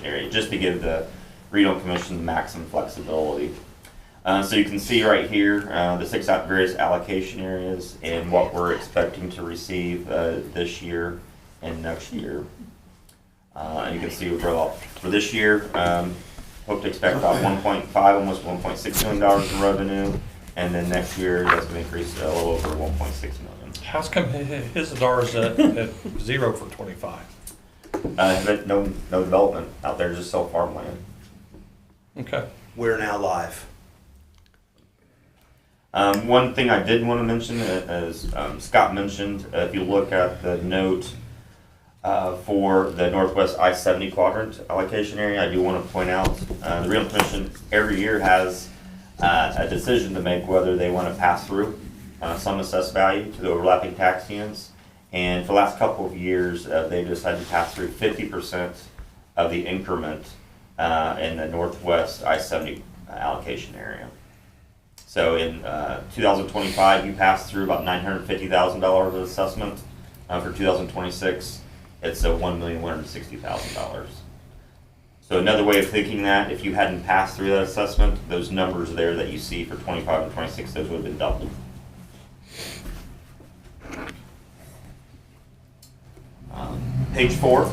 area, just to give the Redevelopment Commission the maximum flexibility. So you can see right here the various allocation areas and what we're expecting to receive this year and next year. And you can see for this year, hope to expect about 1.5, almost $1.6 million in revenue, and then next year that's going to increase a little over 1.6 million. How's come his is at 0 for 25? But no development out there, just sell farmland. Okay. We're now live. One thing I did want to mention, as Scott mentioned, if you look at the note for the Northwest I-70 quadrant allocation area, I do want to point out the Redevelopment Commission every year has a decision to make whether they want to pass through some assessed value to the overlapping tax units. And for the last couple of years, they've decided to pass through 50% of the increment in the Northwest I-70 allocation area. So in 2025, you passed through about $950,000 of assessment. For 2026, it's $1,160,000. So another way of thinking that, if you hadn't passed through that assessment, those numbers there that you see for 25 and 26, those would have been doubled. Page 4.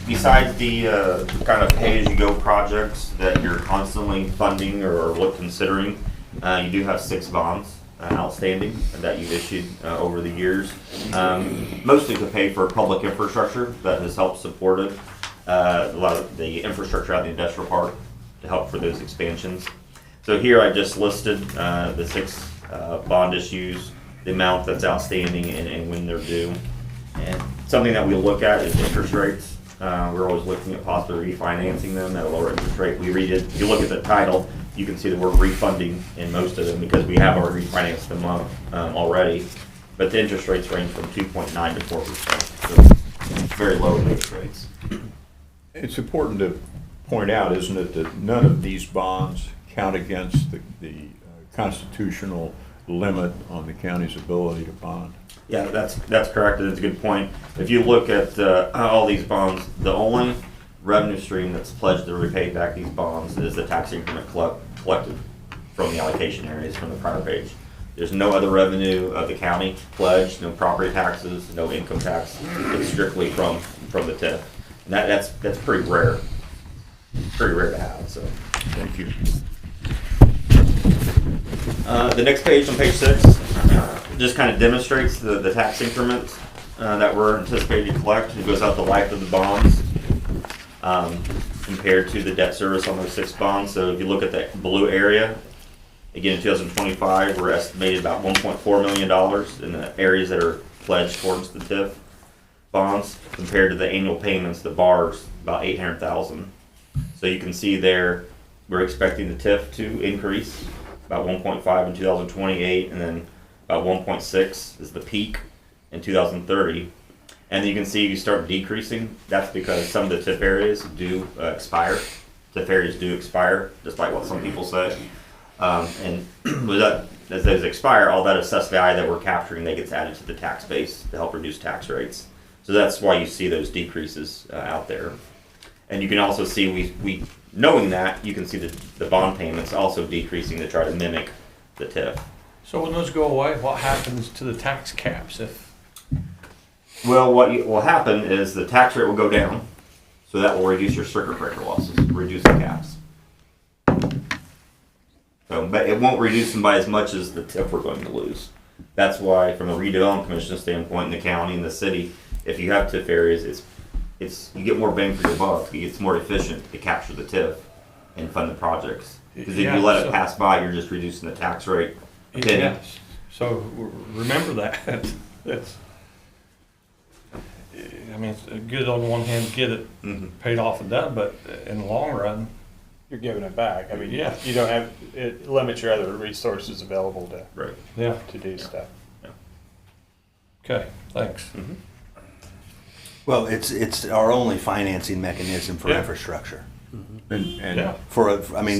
Besides the kind of pay-as-you-go projects that you're constantly funding or considering, you do have 6 bonds outstanding that you've issued over the years, mostly to pay for public infrastructure that has helped support it. A lot of the infrastructure out in the industrial park to help for those expansions. So here I just listed the 6 bond issues, the amount that's outstanding, and when they're due. And something that we look at is interest rates. We're always looking at possibly refinancing them at a lower interest rate. If you look at the title, you can see the word refunding in most of them because we have already refinanced them already. But the interest rates range from 2.9 to 4%. So very low interest rates. It's important to point out, isn't it, that none of these bonds count against the constitutional limit on the county's ability to bond. Yeah, that's correct, and it's a good point. If you look at all these bonds, the only revenue stream that's pledged to repay back these bonds is the tax increment collected from the allocation areas from the prior page. There's no other revenue of the county pledged, no property taxes, no income tax. It's strictly from the TIF. And that's pretty rare. Pretty rare to have. So, Thank you. the next page, on page 6, just kind of demonstrates the tax increment that we're anticipating to collect. It goes out the life of the bonds compared to the debt service on those 6 bonds. So if you look at that blue area, again in 2025, we're estimated about $1.4 million in the areas that are pledged towards the TIF bonds, compared to the annual payments, the bars, about $800,000. So you can see there, we're expecting the TIF to increase about 1.5 in 2028, and then about 1.6 is the peak in 2030. And you can see you start decreasing. That's because some of the TIF areas do expire. TIF areas do expire, despite what some people say. And with that, as those expire, all that assessed value that we're capturing, that gets added to the tax base to help reduce tax rates. So that's why you see those decreases out there. And you can also see, we knowing that, you can see the bond payments also decreasing to try to mimic the TIF. So when those go away, what happens to the tax caps? Well, what will happen is the tax rate will go down, so that will reduce your circuit breaker losses, reduce the caps. So, but it won't reduce them by as much as the TIF we're going to lose. That's why, from a redevelopment commission standpoint, in the county and the city, if you have TIF areas, you get more bang for your buck. It's more efficient to capture the TIF and fund the projects. Because if you let it pass by, you're just reducing the tax rate. Yes. So remember that. That's. I mean, it's good on the one hand to get it paid off and done, but in the long run, you're giving it back. I mean, yeah, you don't have it limits your other resources available to do stuff. Yeah. Okay, thanks. Mm-hmm. Well, it's our only financing mechanism for infrastructure. And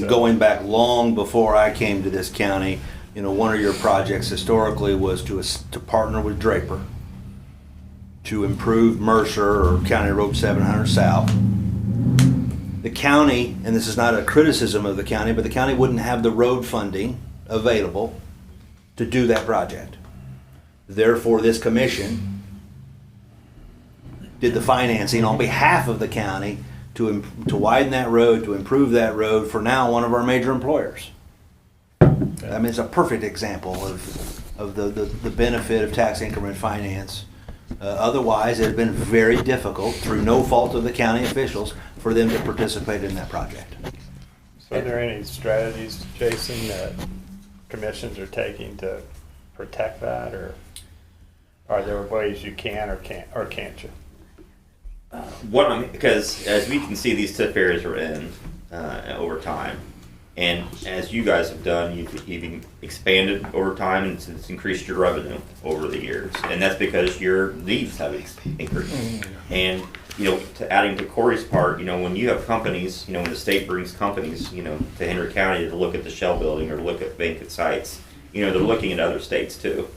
Going back long before I came to this county, one of your projects historically was to partner with Draper to improve Mercer or County Road 700 South, the county, and this is not a criticism of the county, but the county wouldn't have the road funding available to do that project. Therefore, this commission did the financing on behalf of the county to widen that road, to improve that road for now one of our major employers. I mean, it's a perfect example of the benefit of tax increment finance. Otherwise, it had been very difficult, through no fault of the county officials, for them to participate in that project. So are there any strategies, Jason, that commissions are taking to protect that, or are there ways you can or can't you? Because as we can see, these TIF areas are in over time, and as you guys have done, you've expanded over time, and it's increased your revenue over the years, and that's because your needs have increased. And to adding to Corey's part, when you have companies, when the state brings companies, to Henry County to look at the Shell building or look at vacant sites, they're looking at other states too.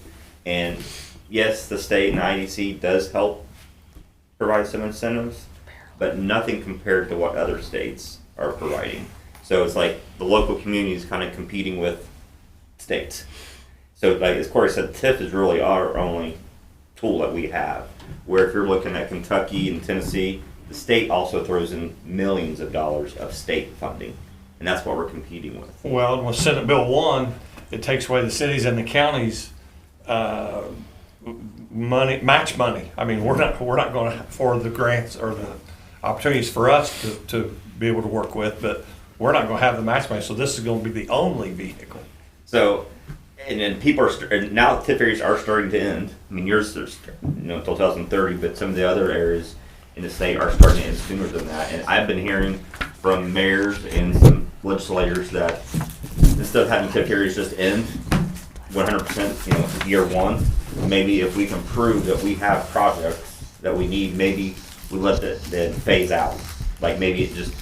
And yes, the state and IDC does help provide some incentives, but nothing compared to what other states are providing. So it's like the local community is kind of competing with states. So like as Corey said, TIF is really our only tool that we have. Where if you're looking at Kentucky and Tennessee, the state also throws in millions of dollars of state funding, and that's what we're competing with. Well, with Senate Bill 1, it takes away the cities and the counties' match money. I mean, we're not going to afford the grants or the opportunities for us to be able to work with, but we're not going to have the match money. So this is going to be the only vehicle. So, and then people are now TIF areas are starting to end. I mean, yours is until 2030, but some of the other areas in the state are starting to end sooner than that. And I've been hearing from mayors and some legislators that instead of having TIF areas just end 100%, year one, maybe if we can prove that we have projects that we need, maybe we let that phase out. Like maybe it just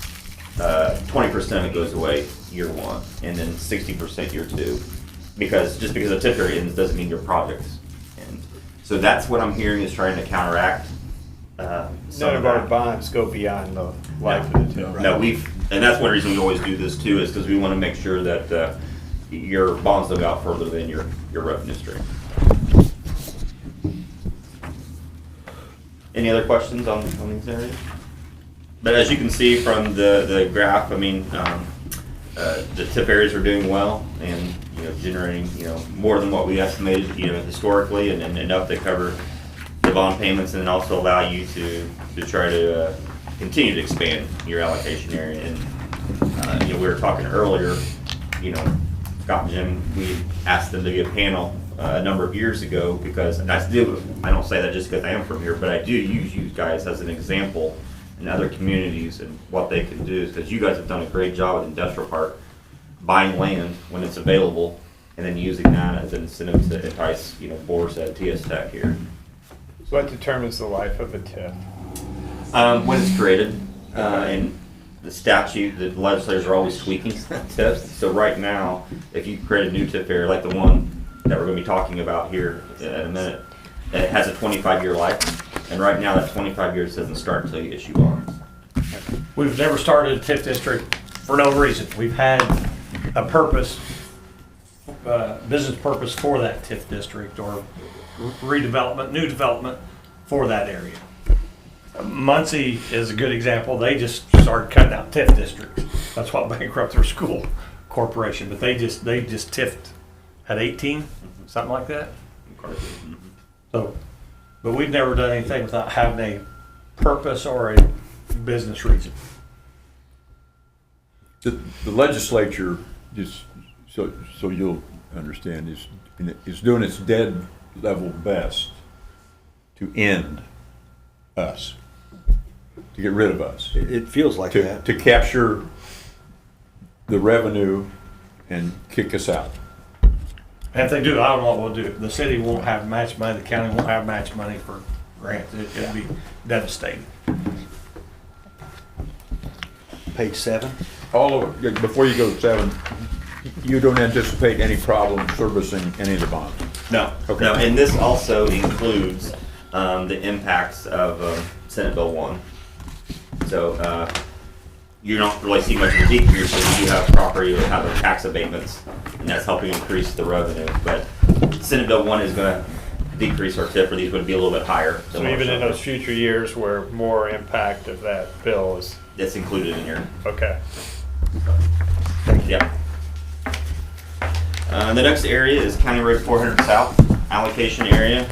20% of it goes away year one, and then 60% year two. Because just because a TIF area ends doesn't mean your projects end. So that's what I'm hearing is trying to counteract. None of our bonds go beyond the life of the TIF. No, and that's one reason we always do this too, is because we want to make sure that your bonds don't go out further than your revenue stream. Any other questions on these areas? But as you can see from the graph, I mean, the TIF areas are doing well and generating more than what we estimated historically, and enough to cover the bond payments, and then also allow you to try to continue to expand your allocation area. And we were talking earlier, Scott and Jim, we asked them to get a panel a number of years ago because, and I don't say that just because I am from here, but I do use you guys as an example in other communities and what they can do, because you guys have done a great job with Industrial Park, buying land when it's available, and then using that as an incentive to entice boards at TS Tech here. So what determines the life of a TIF? When it's created, and the statute, the legislators are always tweaking TIFs. So right now, if you create a new TIF area like the one that we're going to be talking about here in a minute, it has a 25-year life. And right now, that 25 years doesn't start until you issue bonds. We've never started a TIF district for no reason. We've had a purpose, business purpose for that TIF district, or redevelopment, new development for that area. Muncie is a good example. They just started cutting out TIF districts. That's what bankrupted their school corporation. But they just TIFed at 18, something like that. So, but we've never done anything without having a purpose or a business reason. The legislature, just so you'll understand, is doing its dead level best to end us, to get rid of us, It feels like that. to capture the revenue and kick us out. And if they do, I don't know what we'll do. The city won't have match money, the county won't have match money for grants. It'll be devastating. Page 7. All of it, before you go to 7, you don't anticipate any problem servicing any of the bonds? No. Okay. No, and this also includes the impacts of Senate Bill 1. So you don't really see much of a decrease, but you do have property that have tax abatements, and that's helping increase the revenue. But Senate Bill 1 is going to decrease our TIF, or these would be a little bit higher. So even in those future years where more impact of that bill is, It's included in here. okay. Yep. The next area is County Road 400 South allocation area,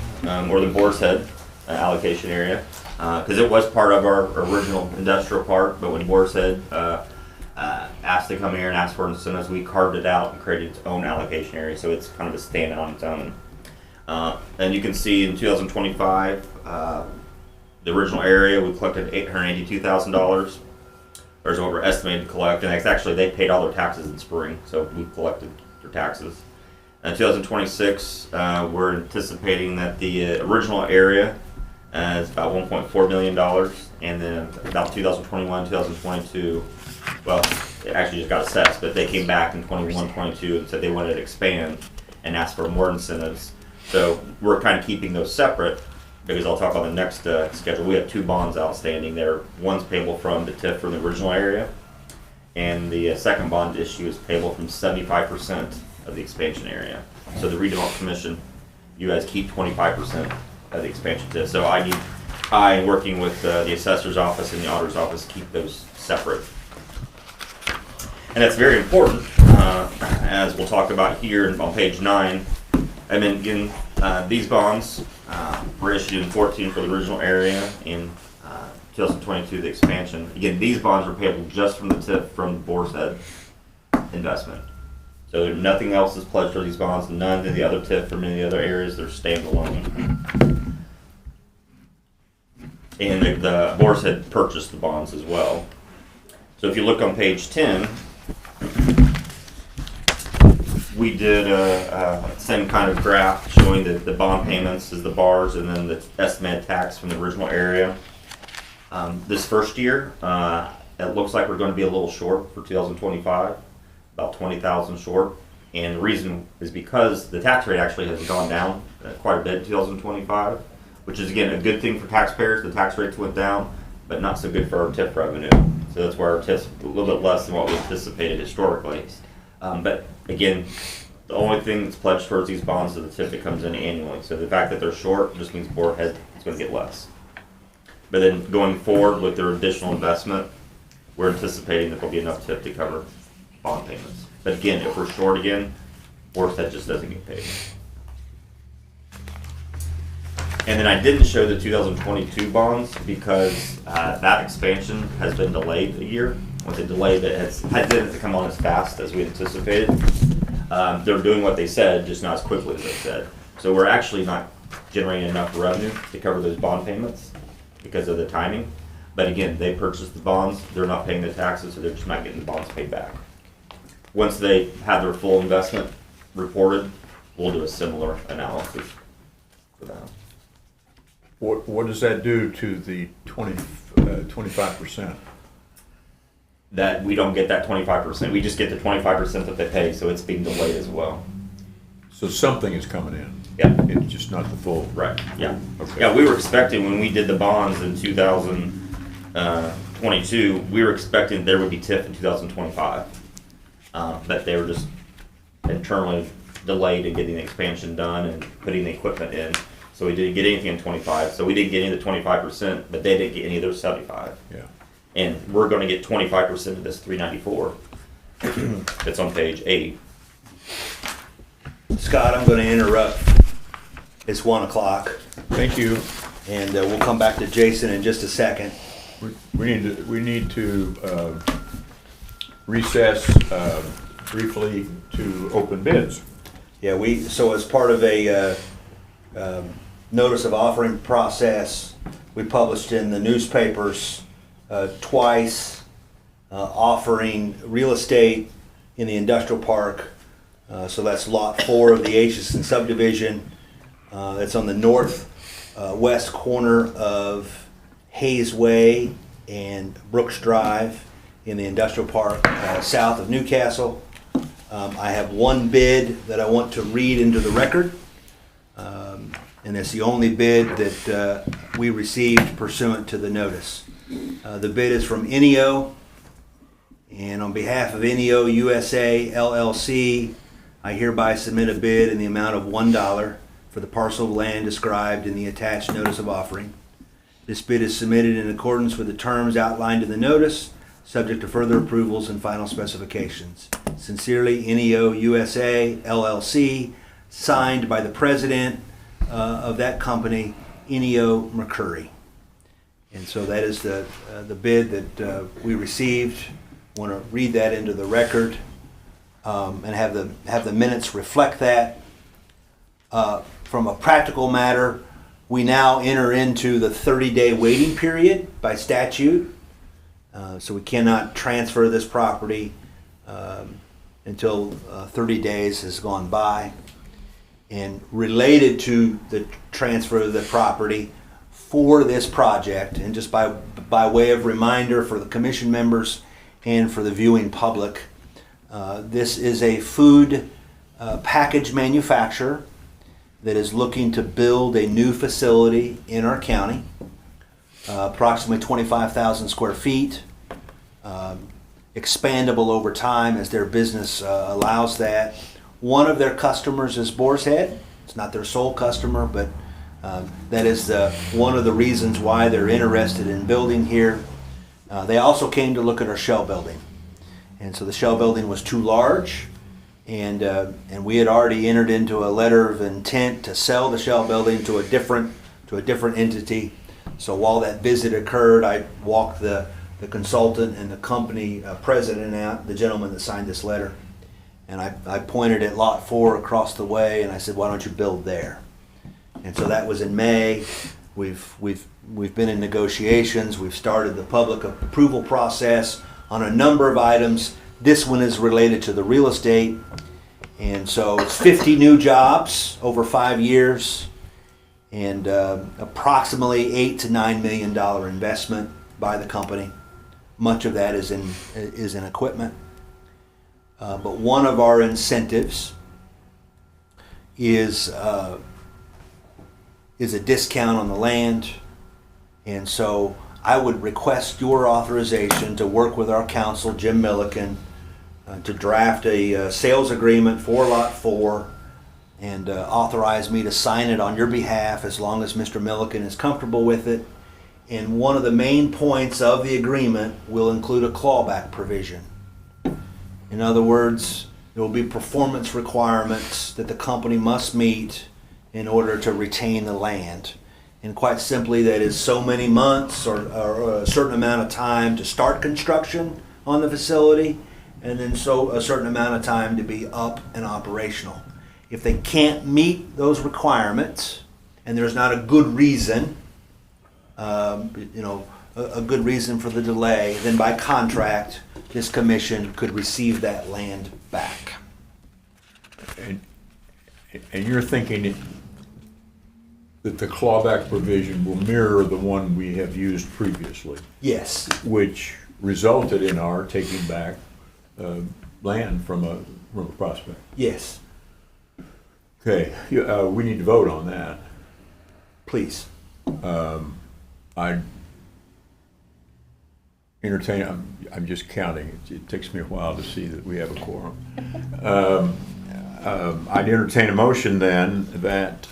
or the Boar's Head allocation area, because it was part of our original industrial park, but when Boar's Head asked to come here and ask for incentives, we carved it out and created its own allocation area, so it's kind of a stand on its own. And you can see in 2025, the original area, we collected $882,000. There's what we're estimated to collect, and it's actually, they paid all their taxes in spring, so we collected their taxes. In 2026, we're anticipating that the original area is about $1.4 million, and then about 2021, 2022, well, it actually just got assessed, but they came back in 21, 22 and said they wanted to expand and ask for more incentives. So we're kind of keeping those separate, because I'll talk on the next schedule. We have 2 bonds outstanding there. One's payable from the TIF from the original area, and the second bond issue is payable from 75% of the expansion area. So the Redevelopment Commission, you guys keep 25% of the expansion TIF. So I working with the assessor's office and the auditor's office, keep those separate. And that's very important, as we'll talk about here on page 9. I mean, again, these bonds were issued in 14 for the original area, in 2022 the expansion. Again, these bonds were payable just from the TIF from the Boar's Head investment. So nothing else is pledged for these bonds, none of the other TIF from any other areas, they're standalone. And the Boar's Head purchased the bonds as well. So if you look on page 10, we did a same kind of graph showing the bond payments as the bars, and then the estimated tax from the original area. This first year, it looks like we're going to be a little short for 2025, about 20,000 short. And the reason is because the tax rate actually has gone down quite a bit in 2025, which is again a good thing for taxpayers. The tax rates went down, but not so good for our TIF revenue. So that's why our TIF's a little bit less than what we anticipated historically. But again, the only thing that's pledged towards these bonds is the TIF that comes in annually. So the fact that they're short just means Board Head is going to get less. But then going forward with their additional investment, we're anticipating that there'll be enough TIF to cover bond payments. But again, if we're short again, Board Head just doesn't get paid. And then I didn't show the 2022 bonds because that expansion has been delayed a year. Once it delayed, it didn't come on as fast as we anticipated. They're doing what they said, just not as quickly as they said. So we're actually not generating enough revenue to cover those bond payments because of the timing. But again, they purchased the bonds, they're not paying the taxes, so they're just not getting the bonds paid back. Once they have their full investment reported, we'll do a similar analysis for that. What does that do to the 25%? That we don't get that 25%. We just get the 25% that they pay, so it's being delayed as well. So something is coming in. Yeah. It's just not the full. Right. Yeah. Okay. Yeah, we were expecting when we did the bonds in 2022, we were expecting there would be TIF in 2025. But they were just internally delayed in getting the expansion done and putting the equipment in. So we didn't get anything in 25. So we didn't get any of the 25%, but they didn't get any of those 75. Yeah. And we're going to get 25% of this 394. It's on page 8. Scott, I'm going to interrupt. It's 1 o'clock, Thank you. and we'll come back to Jason in just a second. We need to recess briefly to open bids. Yeah, so as part of a notice of offering process, we published in the newspapers twice offering real estate in the industrial park. So that's lot 4 of the Aitchison subdivision. It's on the northwest corner of Hayes Way and Brooks Drive in the industrial park south of Newcastle. I have one bid that I want to read into the record. And it's the only bid that we received pursuant to the notice. The bid is from NEO, and on behalf of NEO USA LLC, I hereby submit a bid in the amount of $1 for the parcel of land described in the attached notice of offering. This bid is submitted in accordance with the terms outlined in the notice, subject to further approvals and final specifications. Sincerely, NEO USA LLC, signed by the president of that company, Ennio McCurry. And so that is the bid that we received. Want to read that into the record and have the minutes reflect that. From a practical matter, we now enter into the 30-day waiting period by statute. So we cannot transfer this property until 30 days has gone by. And related to the transfer of the property for this project, and just by way of reminder for the commission members and for the viewing public, this is a food package manufacturer that is looking to build a new facility in our county, approximately 25,000 square feet, expandable over time as their business allows that. One of their customers is Boar's Head. It's not their sole customer, but that is one of the reasons why they're interested in building here. They also came to look at our shell building. And so the shell building was too large, and we had already entered into a letter of intent to sell the shell building to a different entity. So while that visit occurred, I walked the consultant and the company president out, the gentleman that signed this letter, and I pointed at lot 4 across the way, and I said, "Why don't you build there?" And so that was in May. We've been in negotiations. We've started the public approval process on a number of items. This one is related to the real estate, and so it's 50 new jobs over 5 years, and approximately $8 to $9 million investment by the company. Much of that is in equipment. But one of our incentives is a discount on the land, and so I would request your authorization to work with our counsel, Jim Milliken, to draft a sales agreement for Lot 4 and authorize me to sign it on your behalf as long as Mr. Milliken is comfortable with it. And one of the main points of the agreement will include a clawback provision. In other words, there will be performance requirements that the company must meet in order to retain the land. And quite simply, that is so many months or a certain amount of time to start construction on the facility, and then so a certain amount of time to be up and operational. If they can't meet those requirements, and there's not a good reason, a good reason for the delay, then by contract, this commission could receive that land back. And you're thinking that the clawback provision will mirror the one we have used previously, Yes. which resulted in our taking back land from a prospect. Yes. Okay, we need to vote on that. Please. I entertain, I'm just counting. It takes me a while to see that we have a quorum. I'd entertain a motion then that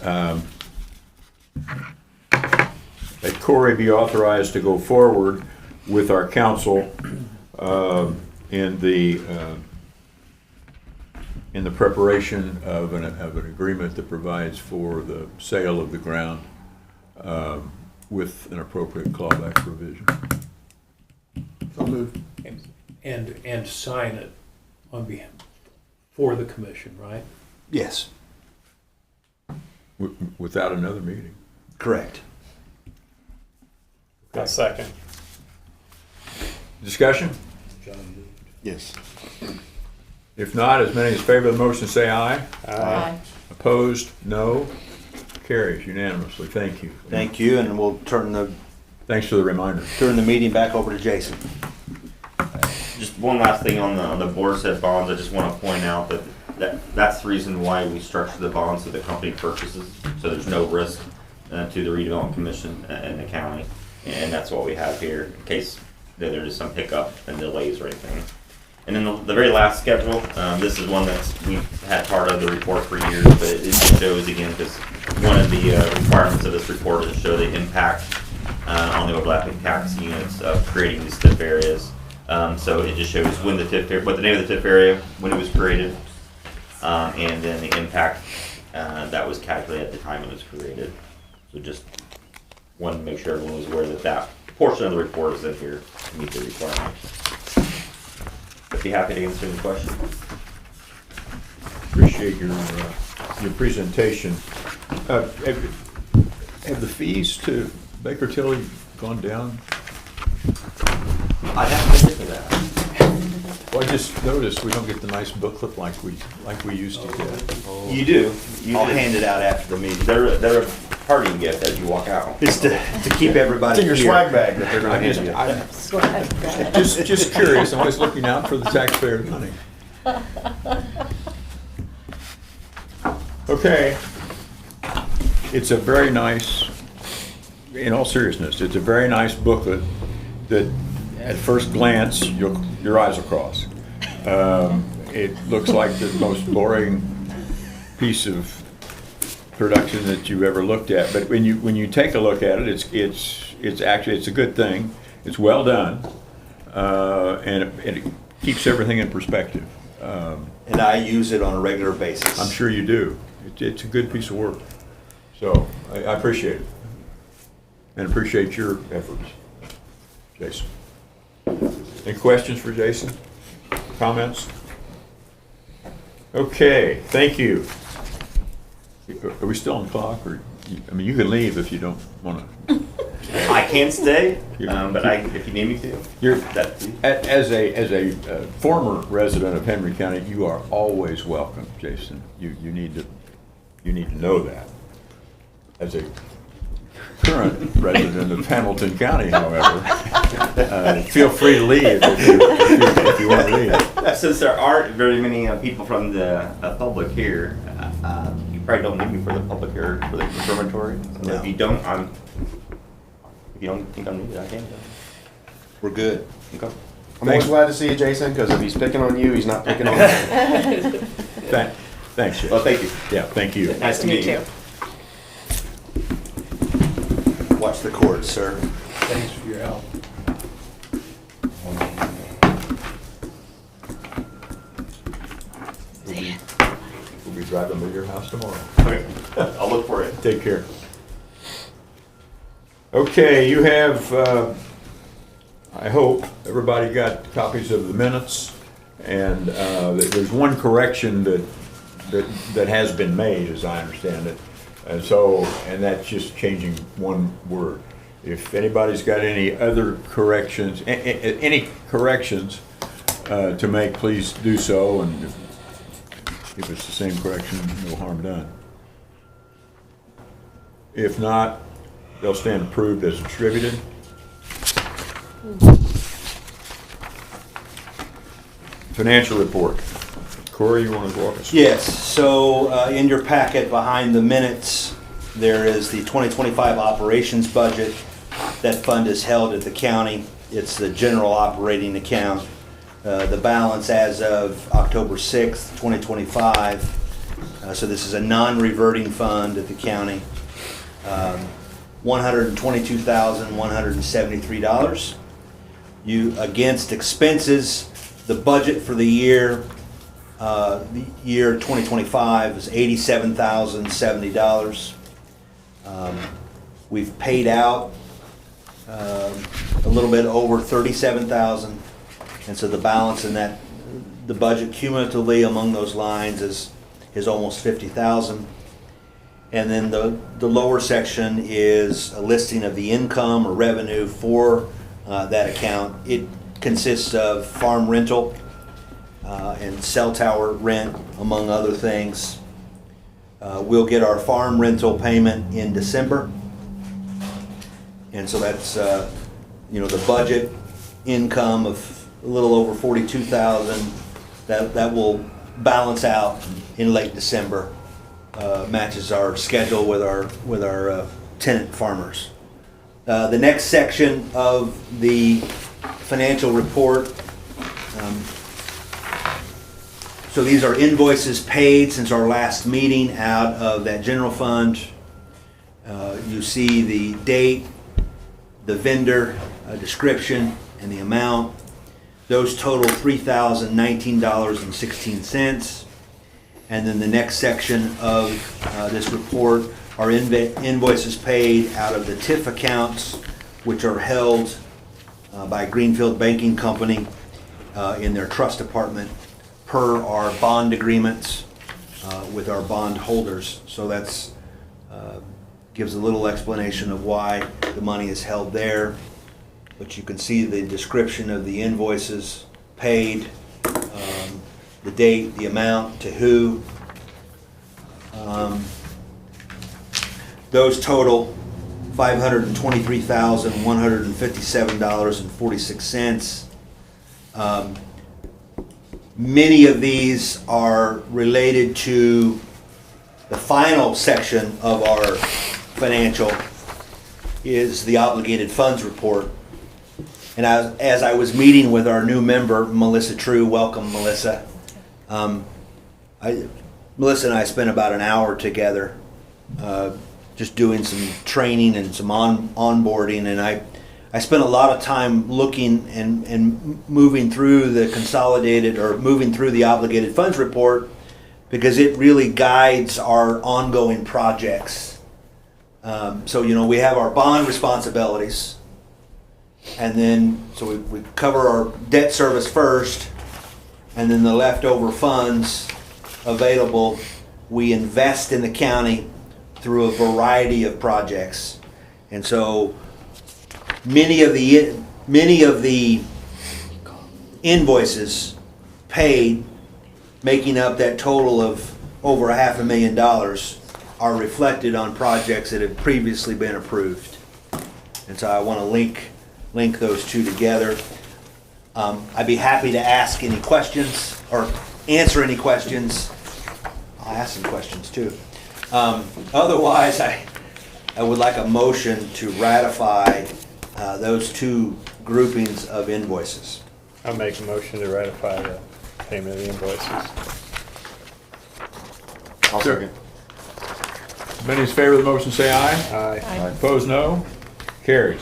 Corey be authorized to go forward with our council in the preparation of an agreement that provides for the sale of the ground with an appropriate clawback provision. So moved. And sign it on behalf, for the commission, right? Yes. Without another meeting. Correct. A second. Discussion? Yes. If not, as many as favor the motion say aye. Aye. Opposed, no. Carries unanimously. Thank you. Thank you, and we'll turn the Thanks for the reminder. meeting back over to Jason. Just one last thing on the Boar's Head bonds, I just want to point out that that's the reason why we structure the bonds that the company purchases, so there's no risk to the redevelopment commission and the county. And that's what we have here, in case there is some hiccup and delays or anything. And then the very last schedule, this is one that we've had part of the report for years, but it just shows again, because one of the requirements of this report is to show the impact on the overlapping tax units of creating these TIF areas. So it just shows when the TIF area, what the name of the TIF area, when it was created, and then the impact that was calculated at the time it was created. So just wanted to make sure everyone was aware that that portion of the report is in here to meet the requirements. I'd be happy to answer any questions. Appreciate your presentation. Have the fees to Baker Tilly gone down? I'd have to look into that. Well, I just noticed we don't get the nice booklet like we used to get. You do. I'll hand it out after the meeting. They're a parting gift as you walk out. It's to keep everybody It's in your here. swag bag that they're gonna I'm hand just, you. just curious, I'm always looking out for the taxpayers' money. Okay. It's a very nice, in all seriousness, it's a very nice booklet that at first glance, your eyes will cross. It looks like the most boring piece of production that you've ever looked at, but when you take a look at it, it's actually a good thing. It's well done, and it keeps everything in perspective. And I use it on a regular basis. I'm sure you do. It's a good piece of work. So I appreciate it, and appreciate your efforts, Jason. Any questions for Jason? Comments? Okay, thank you. Are we still on the clock, or, I mean, you can leave if you don't want to. I can stay, but if you need me to. You're, That, as a former resident of Henry County, you are always welcome, Jason. You need to know that. As a current resident of Hamilton County, however, feel free to leave if you want to leave. since there aren't very many people from the public here, you probably don't need me for the public here for the confirmatory. No. If you don't, if you don't think I'm needed, I can go. We're good. Okay. I'm always glad to see you, Jason, because if he's picking on you, he's not picking on me. Thanks, Jason. Well, thank you. Yeah, thank you. Nice to meet you. Watch the court, sir. Thanks for your help. We'll be driving to your house tomorrow. Okay. I'll look for it. Take care. Okay, you have, I hope, everybody got copies of the minutes, and there's one correction that has been made, as I understand it, and that's just changing one word. If anybody's got any other corrections, any corrections to make, please do so, and if it's the same correction, no harm done. If not, they'll stand approved as distributed. Financial report. Corey, you want to walk us? Yes, so in your packet behind the minutes, there is the 2025 operations budget. That fund is held at the county. It's the general operating account. The balance as of October 6th, 2025. So this is a non-reverting fund at the county. $122,173. Against expenses, the budget for the year 2025 is $87,070. We've paid out a little bit over $37,000, and so the balance in that, the budget cumulatively among those lines is almost $50,000. And then the lower section is a listing of the income or revenue for that account. It consists of farm rental and cell tower rent, among other things. We'll get our farm rental payment in December. And so that's, the budget income of a little over $42,000. That will balance out in late December. Matches our schedule with our tenant farmers. The next section of the financial report. So these are invoices paid since our last meeting out of that general fund. You see the date, the vendor description, and the amount. Those total $3,019.16. And then the next section of this report are invoices paid out of the TIF accounts, which are held by Greenfield Banking Company in their trust department per our bond agreements with our bond holders. So that's gives a little explanation of why the money is held there. But you can see the description of the invoices paid, the date, the amount, to who. Those total $523,157.46. Many of these are related to the final section of our financial is the obligated funds report. And as I was meeting with our new member, Melissa True, welcome Melissa. Melissa and I spent about an hour together just doing some training and some onboarding, and I spent a lot of time looking and moving through the consolidated or moving through the obligated funds report because it really guides our ongoing projects. So, we have our bond responsibilities, and then so we cover our debt service first, and then the leftover funds available we invest in the county through a variety of projects. And so many of the invoices paid, making up that total of over $500,000, are reflected on projects that have previously been approved. And so I want to link those two together. I'd be happy to ask any questions or answer any questions. I'll ask some questions too. Otherwise, I would like a motion to ratify those two groupings of invoices. I'll make a motion to ratify the payment of the invoices. I'll Sure. second. Many in favor of the motion say aye. Aye. Opposed, no. Carries.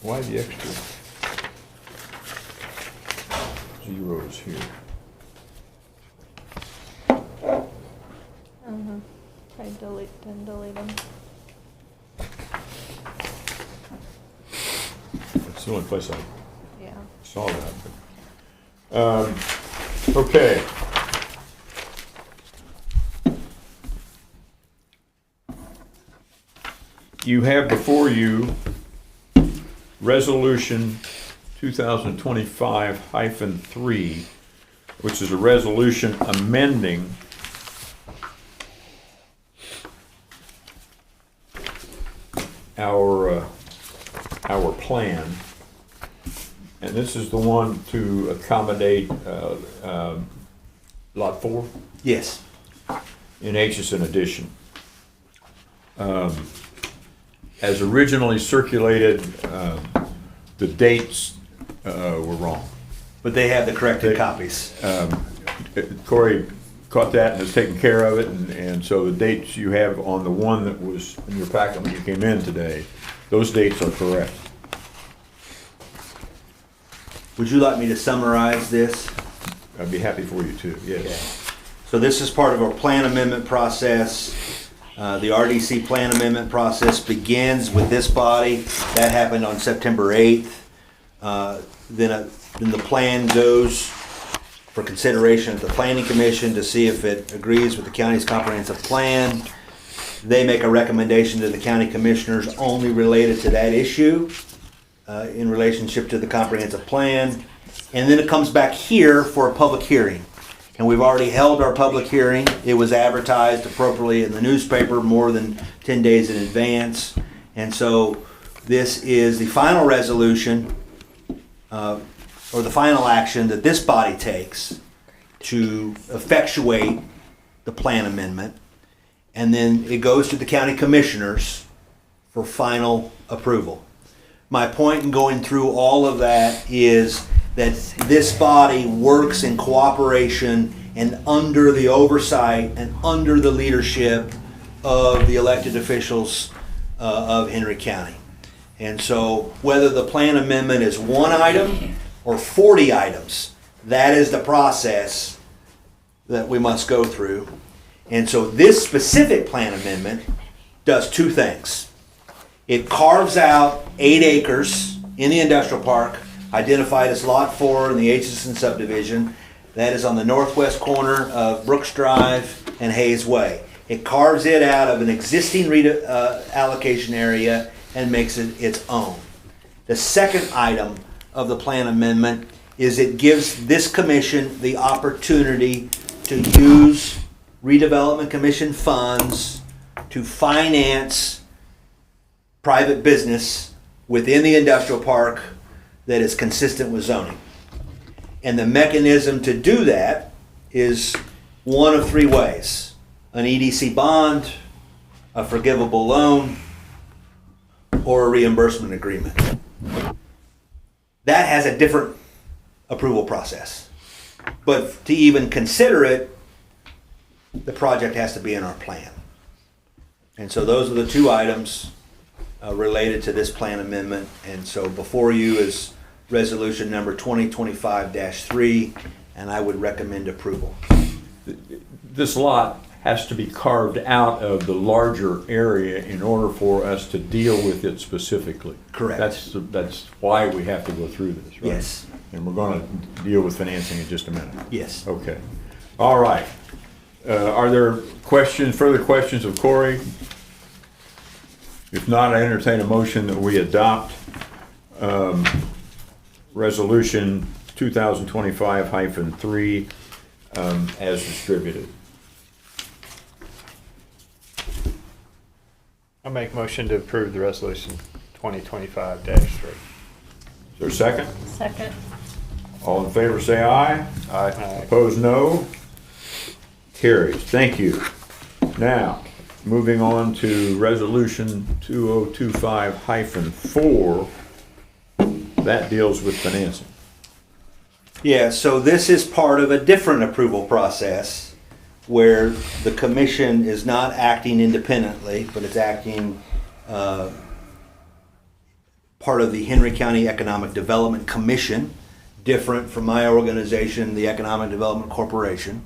Why the extra zeros here? I didn't delete them. It's the only place I Yeah. saw that. Okay. You have before you Resolution 2025-3, which is a resolution amending our plan, and this is the one to accommodate Lot 4 Yes. in Aitchison Addition. As originally circulated, the dates were wrong. But they have the corrected copies. Corey caught that and has taken care of it, and so the dates you have on the one that was in your packet when you came in today, those dates are correct. Would you like me to summarize this? I'd be happy for you to, yes. So this is part of our plan amendment process. The RDC plan amendment process begins with this body. That happened on September 8th. Then the plan goes for consideration at the Planning Commission to see if it agrees with the county's comprehensive plan. They make a recommendation to the county commissioners only related to that issue in relationship to the comprehensive plan. And then it comes back here for a public hearing. And we've already held our public hearing. It was advertised appropriately in the newspaper more than 10 days in advance. And so this is the final resolution or the final action that this body takes to effectuate the plan amendment. And then it goes to the county commissioners for final approval. My point in going through all of that is that this body works in cooperation and under the oversight and under the leadership of the elected officials of Henry County. And so whether the plan amendment is one item or 40 items, that is the process that we must go through. And so this specific plan amendment does two things. It carves out 8 acres in the industrial park, identified as Lot 4 in the Aitchison subdivision. That is on the northwest corner of Brooks Drive and Hayes Way. It carves it out of an existing allocation area and makes it its own. The second item of the plan amendment is it gives this commission the opportunity to use Redevelopment Commission funds to finance private business within the industrial park that is consistent with zoning. And the mechanism to do that is one of 3 ways: an EDC bond, a forgivable loan, or a reimbursement agreement. That has a different approval process. But to even consider it, the project has to be in our plan. And so those are the 2 items related to this plan amendment. And so before you is resolution number 2025-3, and I would recommend approval. This lot has to be carved out of the larger area in order for us to deal with it specifically. Correct. That's why we have to go through this, right? Yes. And we're going to deal with financing in just a minute. Yes. Okay. All right. Are there further questions of Corey? If not, I entertain a motion that we adopt Resolution 2025-3 as distributed. I'll make motion to approve the resolution 2025-3. Is there a second? Second. All in favor say aye. Aye. Opposed, no. Carries. Thank you. Now, moving on to Resolution 2025-4. That deals with financing. Yeah, so this is part of a different approval process where the commission is not acting independently, but it's acting part of the Henry County Economic Development Commission, different from my organization, the Economic Development Corporation.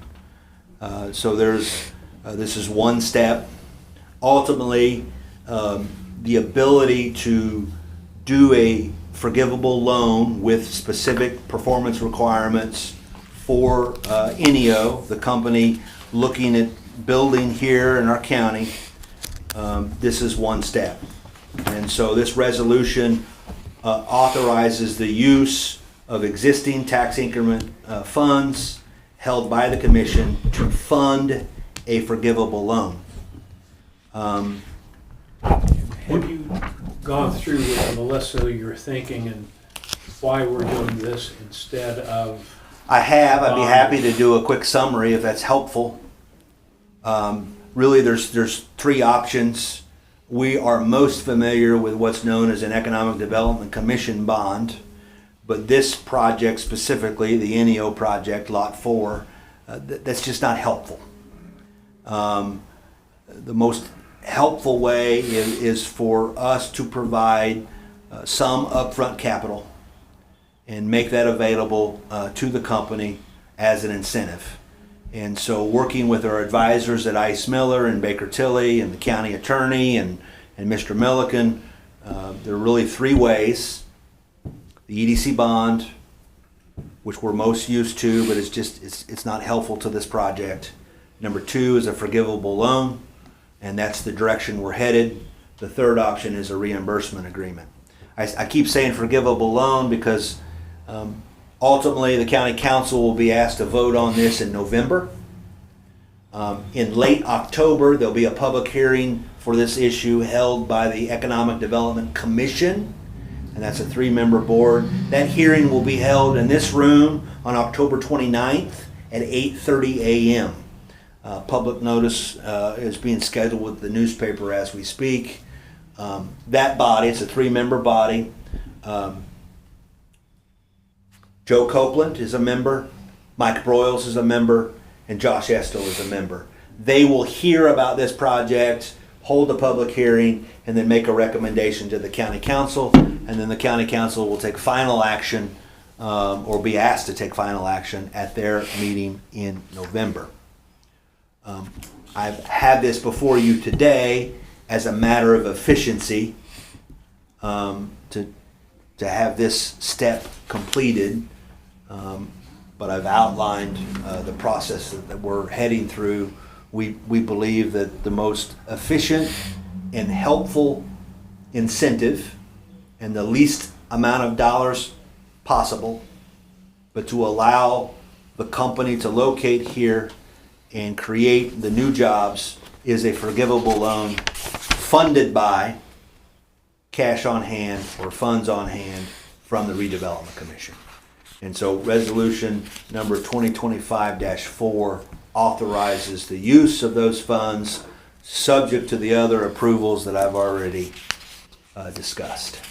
So this is one step. Ultimately, the ability to do a forgivable loan with specific performance requirements for NEO, the company looking at building here in our county. This is one step. And so this resolution authorizes the use of existing tax increment funds held by the commission to fund a forgivable loan. Have you gone through with Melissa your thinking and why we're doing this instead of? I have. I'd be happy to do a quick summary if that's helpful. Really, there's 3 options. We are most familiar with what's known as an Economic Development Commission bond, but this project specifically, the NEO project, Lot 4, that's just not helpful. The most helpful way is for us to provide some upfront capital and make that available to the company as an incentive. And so working with our advisors at Ice Miller and Baker Tilly and the county attorney and Mr. Milliken, there are really 3 ways. The EDC bond, which we're most used to, but it's not helpful to this project. Number 2 is a forgivable loan, and that's the direction we're headed. The third option is a reimbursement agreement. I keep saying forgivable loan because ultimately the county council will be asked to vote on this in November. In late October, there'll be a public hearing for this issue held by the Economic Development Commission, and that's a 3-member board. That hearing will be held in this room on October 29th at 8:30 a.m. Public notice is being scheduled with the newspaper as we speak. That body, it's a 3-member body. Joe Copeland is a member, Mike Broyles is a member, and Josh Estill is a member. They will hear about this project, hold a public hearing, and then make a recommendation to the county council, and then the county council will take final action, or be asked to take final action at their meeting in November. I've had this before you today as a matter of efficiency, to have this step completed, but I've outlined the process that we're heading through. We believe that the most efficient and helpful incentive and the least amount of dollars possible, but to allow the company to locate here and create the new jobs, is a forgivable loan funded by cash on hand or funds on hand from the Redevelopment Commission. And so resolution number 2025-4 authorizes the use of those funds subject to the other approvals that I've already discussed.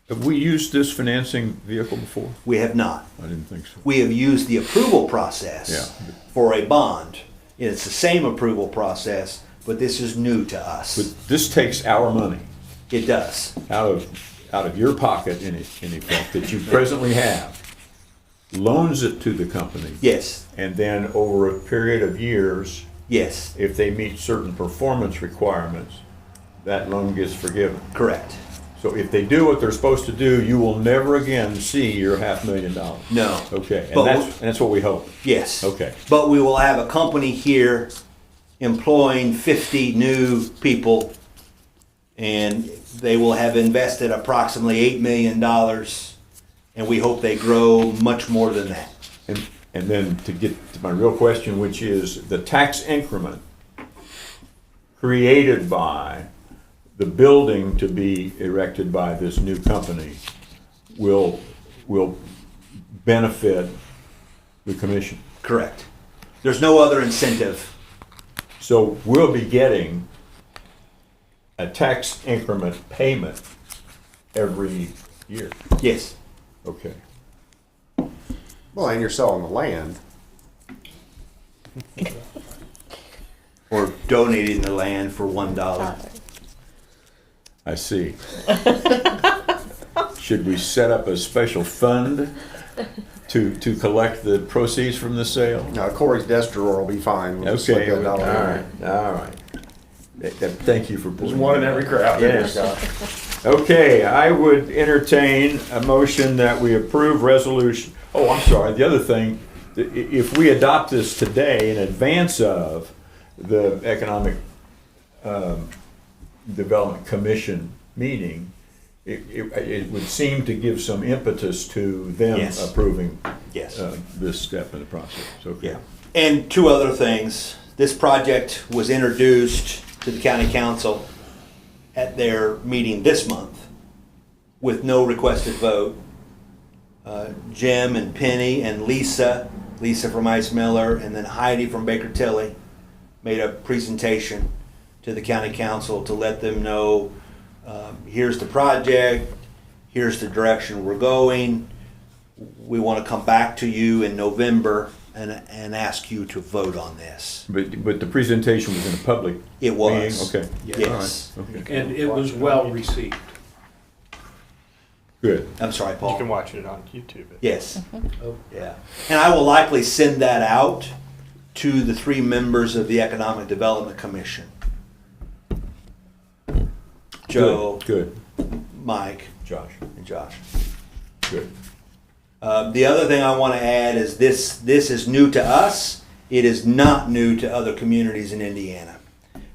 Have we used this financing vehicle before? We have not. I didn't think so. We have used the approval process Yeah. for a bond. It's the same approval process, but this is new to us. But this takes our money It does. out of your pocket, in effect, that you presently have, loans it to the company, Yes, and then over a period of years, yes, if they meet certain performance requirements, that loan gets forgiven. correct. So if they do what they're supposed to do, you will never again see your $500,000. No. Okay, But and that's what we hope. Yes. Okay. But we will have a company here employing 50 new people, and they will have invested approximately $8 million, and we hope they grow much more than that. And then to get to my real question, which is the tax increment created by the building to be erected by this new company will benefit the commission. Correct. There's no other incentive. So we'll be getting a tax increment payment every year. Yes. Okay. Well, and you're selling the land. Or donating the land for $1. I see. Should we set up a special fund to collect the proceeds from the sale? Now, Corey's desk drawer will be fine. We'll just Okay, slip all that dollar in there. right, all right. Thank you for There's pulling. one in every crowd. Yes. Scott. Okay, I would entertain a motion that we approve resolution. Oh, I'm sorry, the other thing, if we adopt this today in advance of the Economic Development Commission meeting, it would seem to give some impetus to them Yes. approving Yes. this step in the process. Okay. Yeah. And two other things. This project was introduced to the county council at their meeting this month with no requested vote. Jim and Penny and Lisa from Ice Miller, and then Heidi from Baker Tilly made a presentation to the county council to let them know, here's the project, here's the direction we're going. We want to come back to you in November and ask you to vote on this. But the presentation was in a public It was. meeting? Okay. Yes. All right. Okay. And it was well received. Good. I'm sorry, You Paul. can watch it on YouTube. Yes. Yeah. And I will likely send that out to the 3 members of the Economic Development Commission. Joe, Good. Mike, Josh. and Josh. Good. The other thing I want to add is this is new to us. It is not new to other communities in Indiana.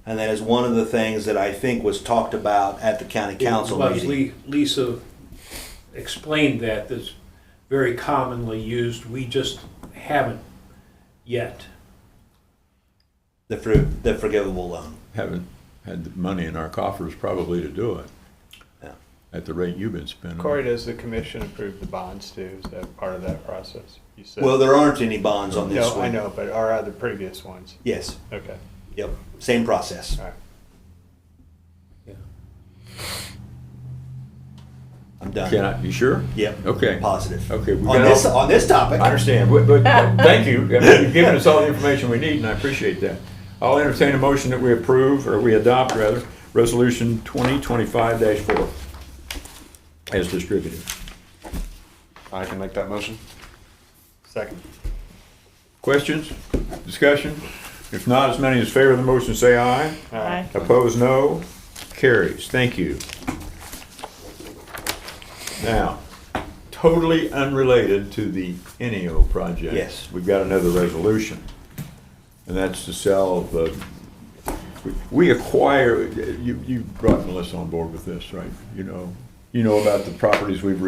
And that is one of the things that I think was talked about at the county council meeting. Lisa explained that's very commonly used. We just haven't yet. The forgivable loan. Haven't had the money in our coffers probably to do it. Yeah. at the rate you've been spending. Corey, does the commission approve the bonds too? Is that part of that process? You said. Well, there aren't any bonds on this No, one. I know, but are other previous ones? Yes, Okay, yep, same process. all right. I'm done. You sure? Yep. Okay. Positive. Okay. we On got this, all- on this topic. I understand, but thank you. I mean, you've given us all the information we need, and I appreciate that. I'll entertain a motion that we approve, or we adopt rather, Resolution 2025-4 as distributed. I can make that motion. Second. Questions? Discussion? If not, as many as favor the motion say aye. All right. Opposed, no. Carries. Thank you. Now, totally unrelated to the NEO project. Yes. We've got another resolution, and that's to sell the, we acquire, you brought Melissa on board with this, right? You know about the properties we've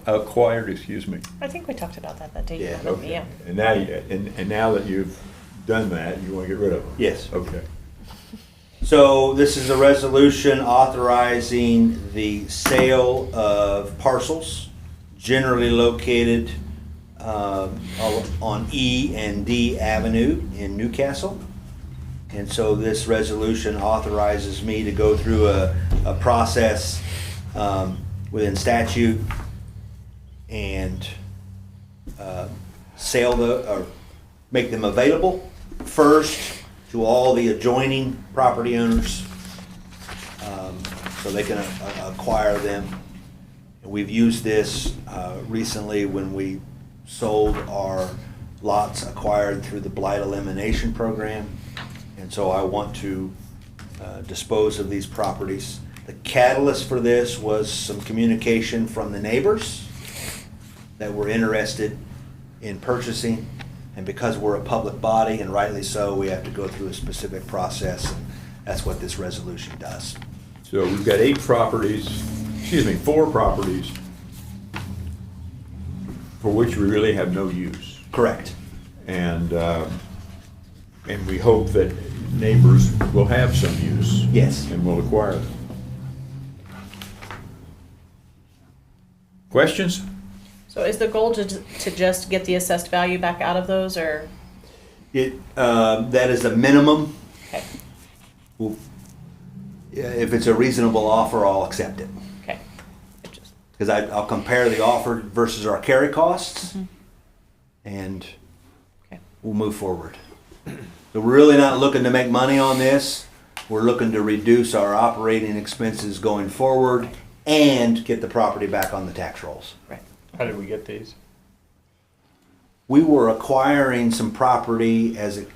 acquired, excuse me. I think we talked about that day. Yeah, Yeah. And now, and now that you've done that, you want to get rid of them? Yes. Okay. So this is a resolution authorizing the sale of parcels generally located on E and D Avenue in Newcastle. And so this resolution authorizes me to go through a process within statute and or make them available first to all the adjoining property owners, so they can acquire them. And we've used this recently when we sold our lots acquired through the blight elimination program. And so I want to dispose of these properties. The catalyst for this was some communication from the neighbors that were interested in purchasing. And because we're a public body, and rightly so, we have to go through a specific process. And that's what this resolution does. So we've got 4 properties for which we really have no use. Correct. And we hope that neighbors will have some use. Yes. And will acquire them. Questions? So is the goal to just get the assessed value back out of those, or? That is a minimum. Okay. Well, yeah, if it's a reasonable offer, I'll accept it. Okay. It just- Because I'll compare the offer versus our carry costs, and Okay. we'll move forward. So we're really not looking to make money on this. We're looking to reduce our operating expenses going forward and get the property back on the tax rolls. Right. How did we get these? We were acquiring some property as it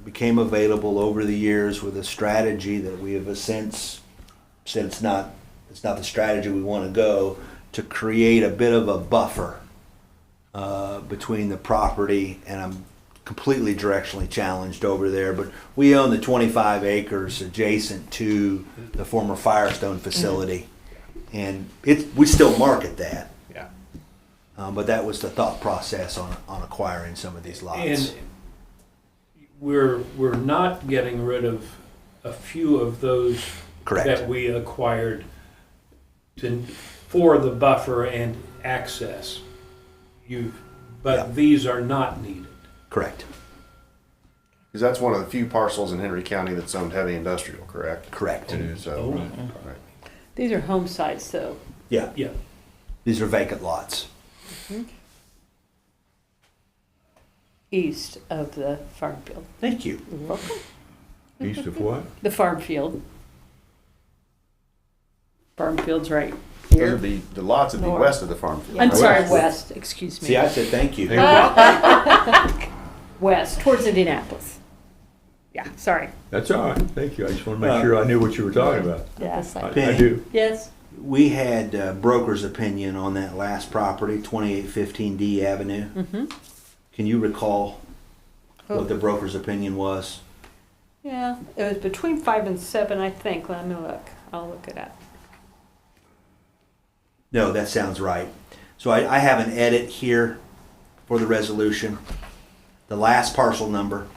became available over the years with a strategy that we have since said it's not the strategy we want to go, to create a bit of a buffer between the property, and I'm completely directionally challenged over there, but we own the 25 acres adjacent to the former Firestone facility, and we still market that. Yeah. But that was the thought process on acquiring some of these lots. And we're not getting rid of a few of those Correct. that we acquired for the buffer and access. But Yeah. these are not needed. Correct. Because that's one of the few parcels in Henry County that's zoned heavy industrial, correct? Correct. So, right. These are home sites, though. Yeah, Yeah. these are vacant lots. East of the farm field. Thank you. You're welcome. East of what? The farm field. Farm field's right Those here. would be, the lots would be North. west of the farm field. I'm sorry, West. west, excuse me. See, I said thank you. West, towards Indianapolis. Yeah, sorry. That's all right, thank you. I just want to make sure I knew what you were talking about. Yeah. I do. Yes. We had broker's opinion on that last property, 2815 D Avenue. Mm-hmm. Can you recall Oh. what the broker's opinion was? Yeah, it was between 5 and 7, I think. Let me look. I'll look it up. No, that sounds right. So I have an edit here for the resolution. The last parcel number,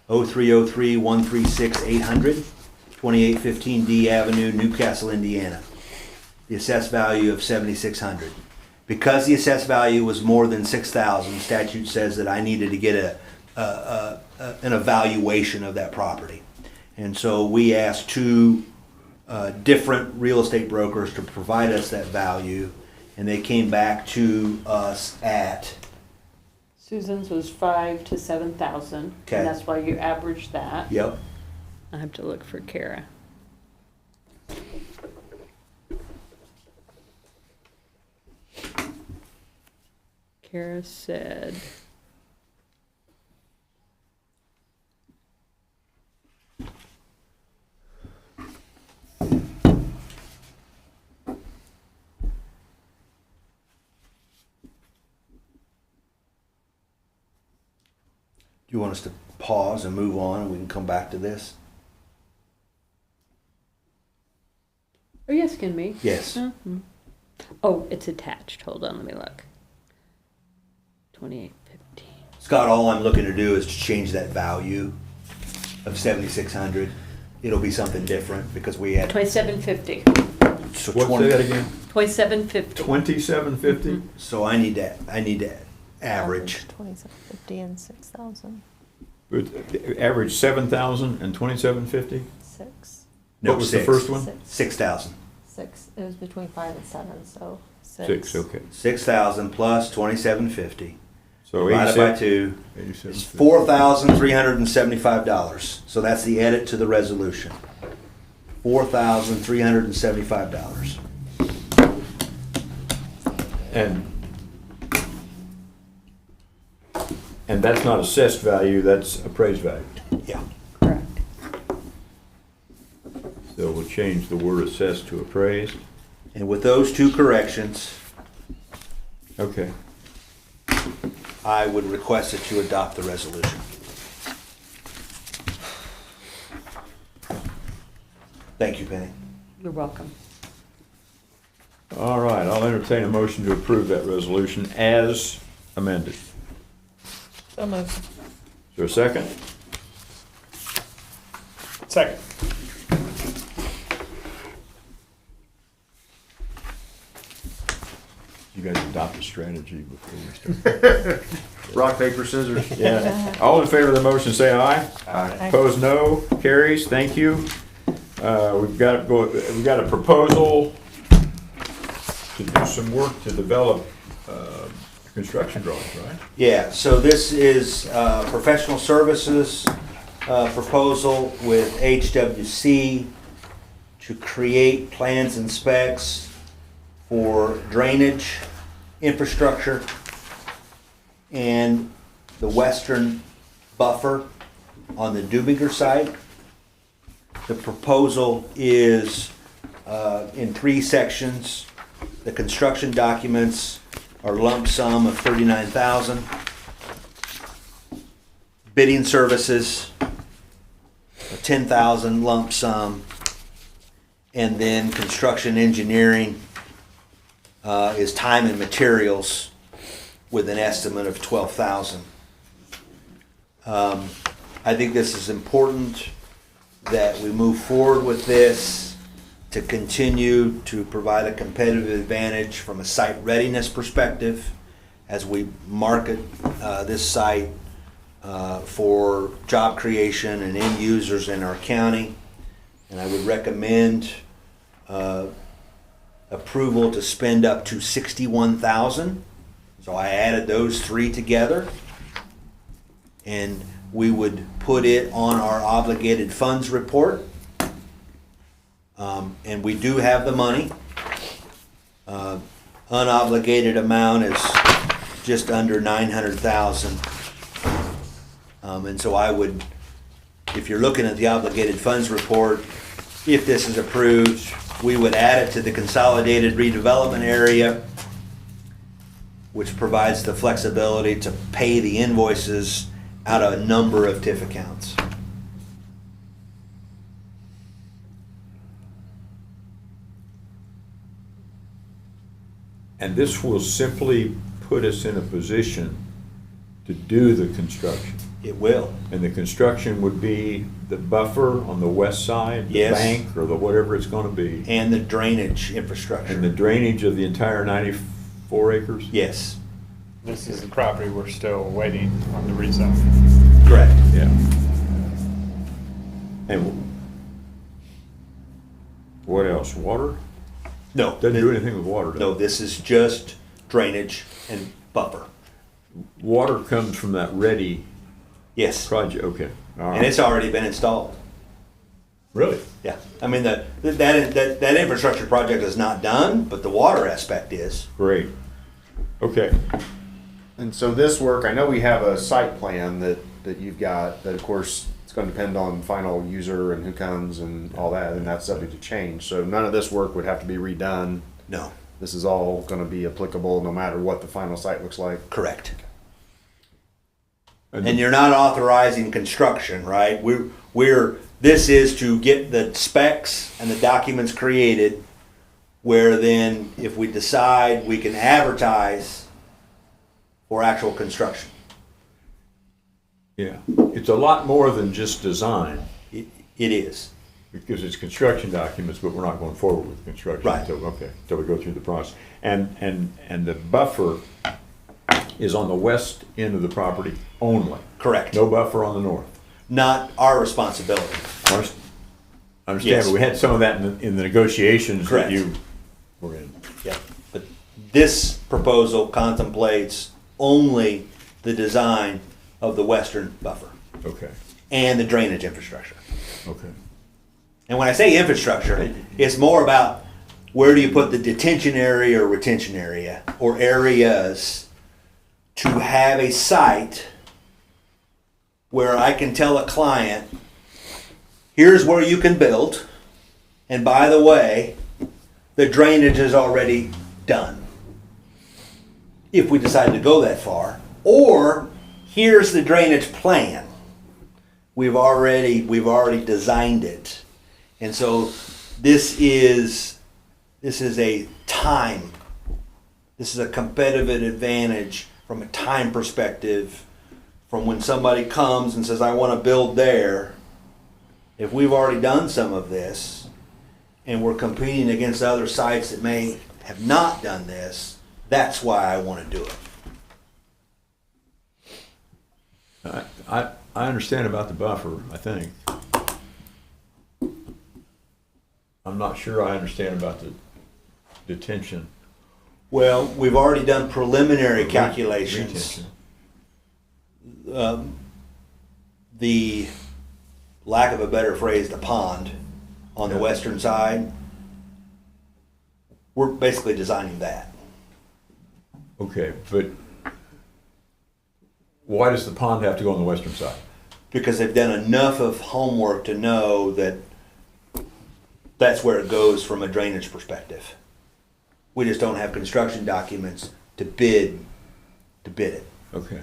0303-136-800, 2815 D Avenue, Newcastle, Indiana. the assessed value of 7,600. Because the assessed value was more than 6,000, statute says that I needed to get an evaluation of that property. And so we asked two different real estate brokers to provide us that value, and they came back to us at, Susan's was 5 to 7,000, Okay. and that's why you averaged that. yep, I have to look for Kara. Kara said. do you want us to pause and move on, and we can come back to this? Oh, yes, can be. Yes. Mhm. Oh, it's attached. Hold on, let me look. 2850. Scott, all I'm looking to do is to change that value of 7,600. It'll be something different because we had. 2750. So What's 20 that again? 2750. 2750? So I need to average. 2750 and 6,000. Average 7,000 and 2750? 6. No, What was the six. first one? 6,000. 6. It was between 5 and 7, so 6, okay. 6,000 plus 2,750 So divided by 87 2 87. is $4,375. So that's the edit to the resolution. $4,375. And that's not assessed value, that's appraised value. Yeah. Correct. So we'll change the word assessed to appraised. And with those two corrections, Okay. I would request that you adopt the resolution. Thank you, Penny. You're welcome. All right, I'll entertain a motion to approve that resolution as amended. So moved. Is there a second? Second. You guys adopt a strategy before we start. Rock, paper, scissors. Yeah. All in favor of the motion, say aye. Aye. Opposed, no. Carries. Thank you. We've got a proposal to do some work to develop construction drawings, right? Yeah, so this is professional services proposal with HWC to create plans and specs for drainage, infrastructure, and the western buffer on the Dubiger site. The proposal is in 3 sections. The construction documents are lump sum of $39,000. Bidding services, a $10,000 lump sum. And then construction engineering is time and materials with an estimate of $12,000. I think this is important that we move forward with this to continue to provide a competitive advantage from a site readiness perspective as we market this site for job creation and end users in our county. And I would recommend approval to spend up to $61,000. So I added those 3 together, and we would put it on our obligated funds report. And we do have the money. Unobligated amount is just under $900,000. And so I would, if you're looking at the obligated funds report, if this is approved, we would add it to the consolidated redevelopment area, which provides the flexibility to pay the invoices out of a number of TIF accounts. And this will simply put us in a position to do the construction. It will. And the construction would be the buffer on the west side, the Yes. bank, or the whatever it's gonna be, And the drainage infrastructure. and the drainage of the entire 94 acres? Yes, This is the property we're still waiting on the rezone. correct. Yeah. And what else? Water? No, Doesn't do anything with water, does it? no, this is just drainage and buffer. Water comes from that Ready Yes, project, okay. All and right. it's already been installed. Really? Yeah, I mean, that infrastructure project is not done, but the water aspect is. Great. Okay. And so this work, I know we have a site plan that you've got, that of course, it's gonna depend on final user and who comes and all that, and that's subject to change. So none of this work would have to be redone. No, This is all gonna be applicable no matter what the final site looks like. correct. And you're not authorizing construction, right? This is to get the specs and the documents created, where then, if we decide, we can advertise for actual construction. Yeah. It's a lot more than just design, It is. because it's construction documents, but we're not going forward with construction. Right. Until we go through the process. And the buffer is on the west end of the property only. Correct. No buffer on the north. Not our responsibility. I understand, Yes. but we had some of that in the negotiations that Correct. you were in. Yeah. But this proposal contemplates only the design of the western buffer Okay, and the drainage infrastructure. okay. And when I say infrastructure, it's more about where do you put the detention area or retention area or areas to have a site where I can tell a client, here's where you can build, and by the way, the drainage is already done. If we decide to go that far, or here's the drainage plan. We've already designed it. And so this is a time. This is a competitive advantage from a time perspective, from when somebody comes and says, I want to build there. If we've already done some of this and we're competing against other sites that may have not done this, that's why I want to do it. I understand about the buffer, I think. I'm not sure I understand about the detention. Well, we've already done preliminary calculations. Retention. The lack of a better phrase, the pond on the Yeah. western side, we're basically designing that. Okay, but why does the pond have to go on the western side? Because they've done enough of homework to know that that's where it goes from a drainage perspective. We just don't have construction documents to bid it. Okay.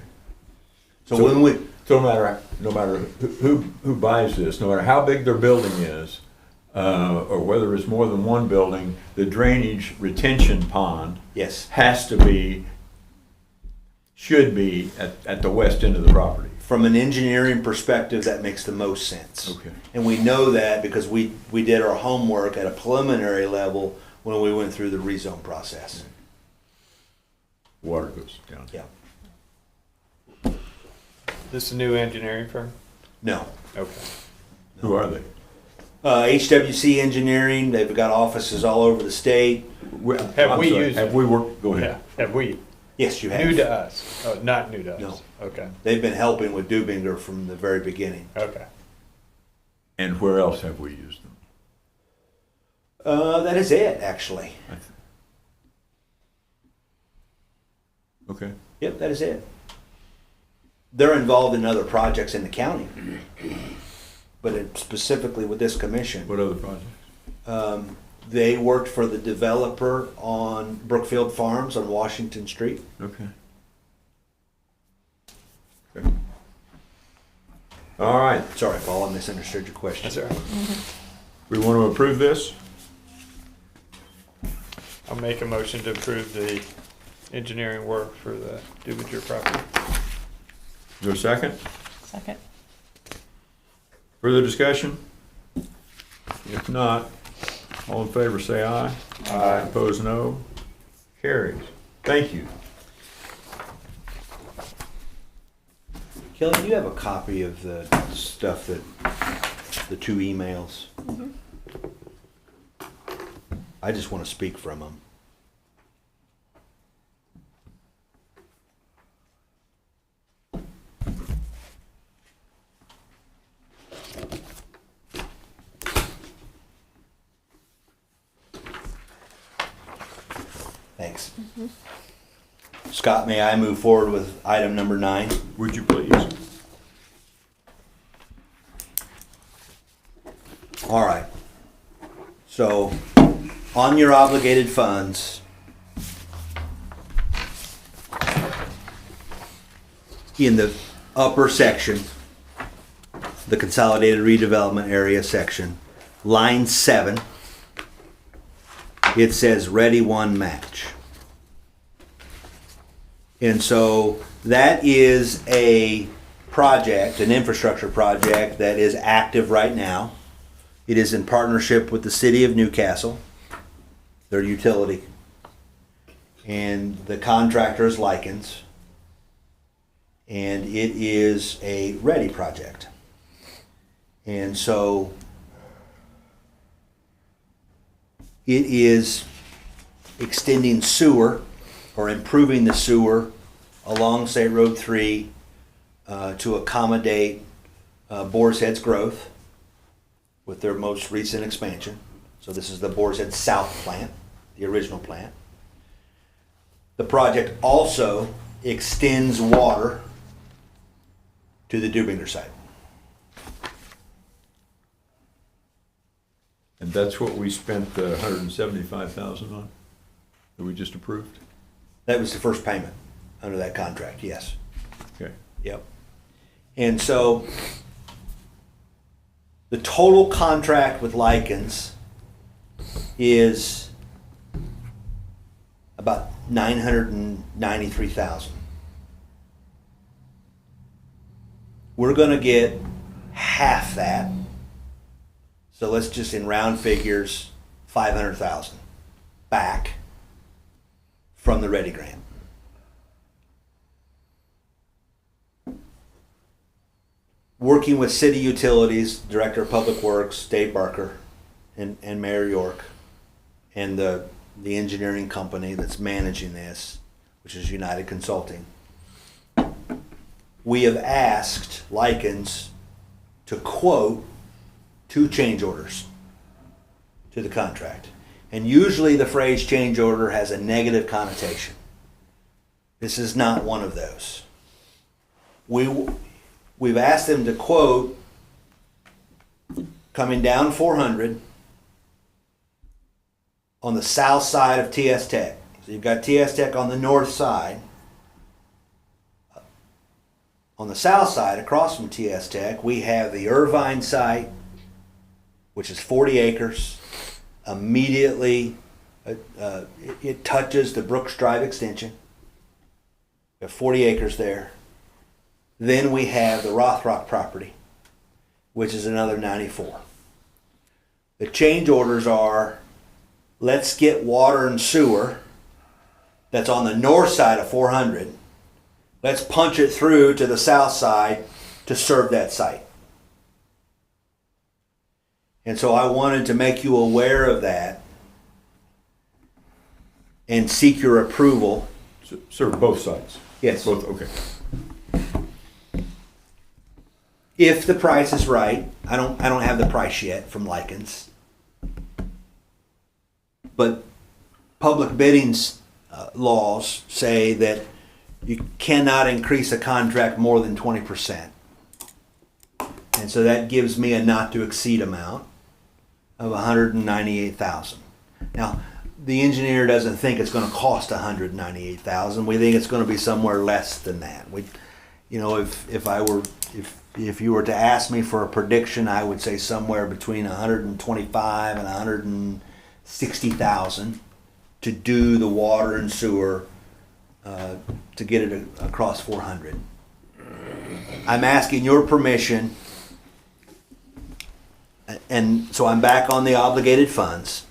So when we, So no matter who buys this, no matter how big their building is, or whether it's more than one building, the drainage retention pond yes, should be at the west end of the property. from an engineering perspective, that makes the most sense. Okay. And we know that because we did our homework at a preliminary level when we went through the rezone process. Water goes down. Yeah. This is a new engineering firm? No. Okay. Who are they? HWC Engineering, they've got offices all over the state. Have we used Have it? we worked, go Yeah, ahead. have we? Yes, you have. New to us? Oh, not new to us? No. Okay, They've been helping with Dubinger from the very beginning. okay. And where else have we used them? That is it, actually. Okay. Yep, that is it. They're involved in other projects in the county, but specifically with this commission. What other projects? They worked for the developer on Brookfield Farms on Washington Street. Okay. Okay. All right, Sorry, Paul, I misunderstood your question. That's all right. we want to approve this? I'll make a motion to approve the engineering work for the Dubinger property. Is there a second? Second. Further discussion? If not, all in favor say aye. Aye. Opposed, no. Carries. Thank you. Kelly, do you have a copy of the stuff that, the 2 emails? I just want to speak from them. Thanks. Scott, may I move forward with item number 9? Would you please? All right. So, on your obligated funds, in the upper section, the consolidated redevelopment area section, line 7, it says Ready One Match. And so that is a project, an infrastructure project that is active right now. It is in partnership with the city of Newcastle, their utility, and the contractor is Likens. And it is a ready project. And so it is extending sewer or improving the sewer along State Road 3 to accommodate Boar's Head's growth with their most recent expansion. So this is the Boar's Head South plant, the original plant. The project also extends water to the Dubinger site. And that's what we spent the $175,000 on, that we just approved? That was the first payment under that contract, yes. Okay. Yep. And so the total contract with Likens is about $993,000. We're going to get half that. So let's just, in round figures, $500,000 back from the Ready Grant. Working with city utilities, Director of Public Works, Dave Barker, and Mayor York, and the engineering company that's managing this, which is United Consulting, we have asked Likens to quote 2 change orders to the contract. And usually the phrase change order has a negative connotation. This is not one of those. We've asked them to quote coming down 400 on the south side of TS Tech. So you've got TS Tech on the north side. On the south side, across from TS Tech, we have the Irvine site, which is 40 acres. Immediately, it touches the Brooks Drive extension. We have 40 acres there. Then we have the Rothrock property, which is another 94. The change orders are, let's get water and sewer that's on the north side of 400. Let's punch it through to the south side to serve that site. And so I wanted to make you aware of that and seek your approval. Serve both sides? Yes. Both, okay. If the price is right. I don't have the price yet from Likens. But public bidding laws say that you cannot increase a contract more than 20%. And so that gives me a not to exceed amount of $198,000. Now, the engineer doesn't think it's going to cost $198,000. We think it's going to be somewhere less than that. We, you know, if you were to ask me for a prediction, I would say somewhere between $125,000 and $160,000 to do the water and sewer to get it across 400. I'm asking your permission, and so I'm back on the obligated funds.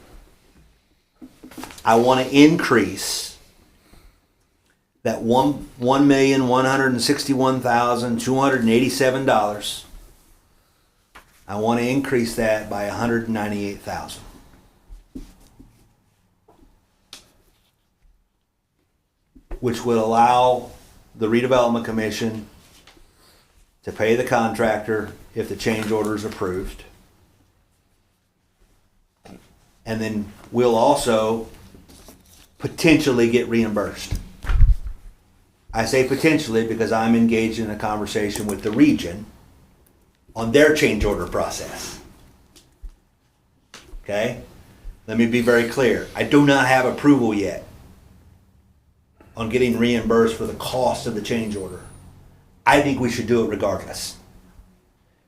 I want to increase that $1,161,287. I want to increase that by $198,000. Which would allow the redevelopment commission to pay the contractor if the change order is approved. And then we'll also potentially get reimbursed. I say potentially because I'm engaged in a conversation with the region on their change order process. Okay? Let me be very clear. I do not have approval yet on getting reimbursed for the cost of the change order. I think we should do it regardless.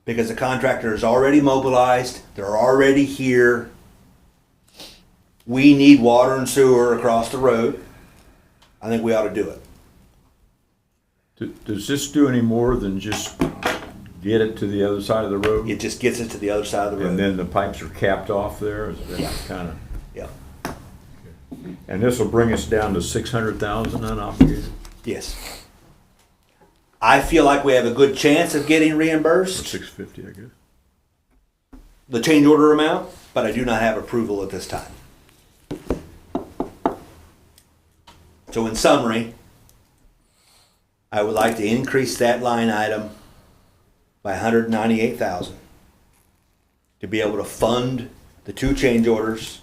Because the contractor is already mobilized, they're already here. We need water and sewer across the road. I think we ought to do it. Does this do any more than just get it to the other side of the road? It just gets us to the other side of the road. And then the pipes are capped off there? Is that Yeah. kind of? Yeah. And this will bring us down to 600,000 unobligated? Yes. I feel like we have a good chance of getting Or reimbursed 650, I guess. the change order amount, but I do not have approval at this time. So in summary, I would like to increase that line item by $198,000 to be able to fund the two change orders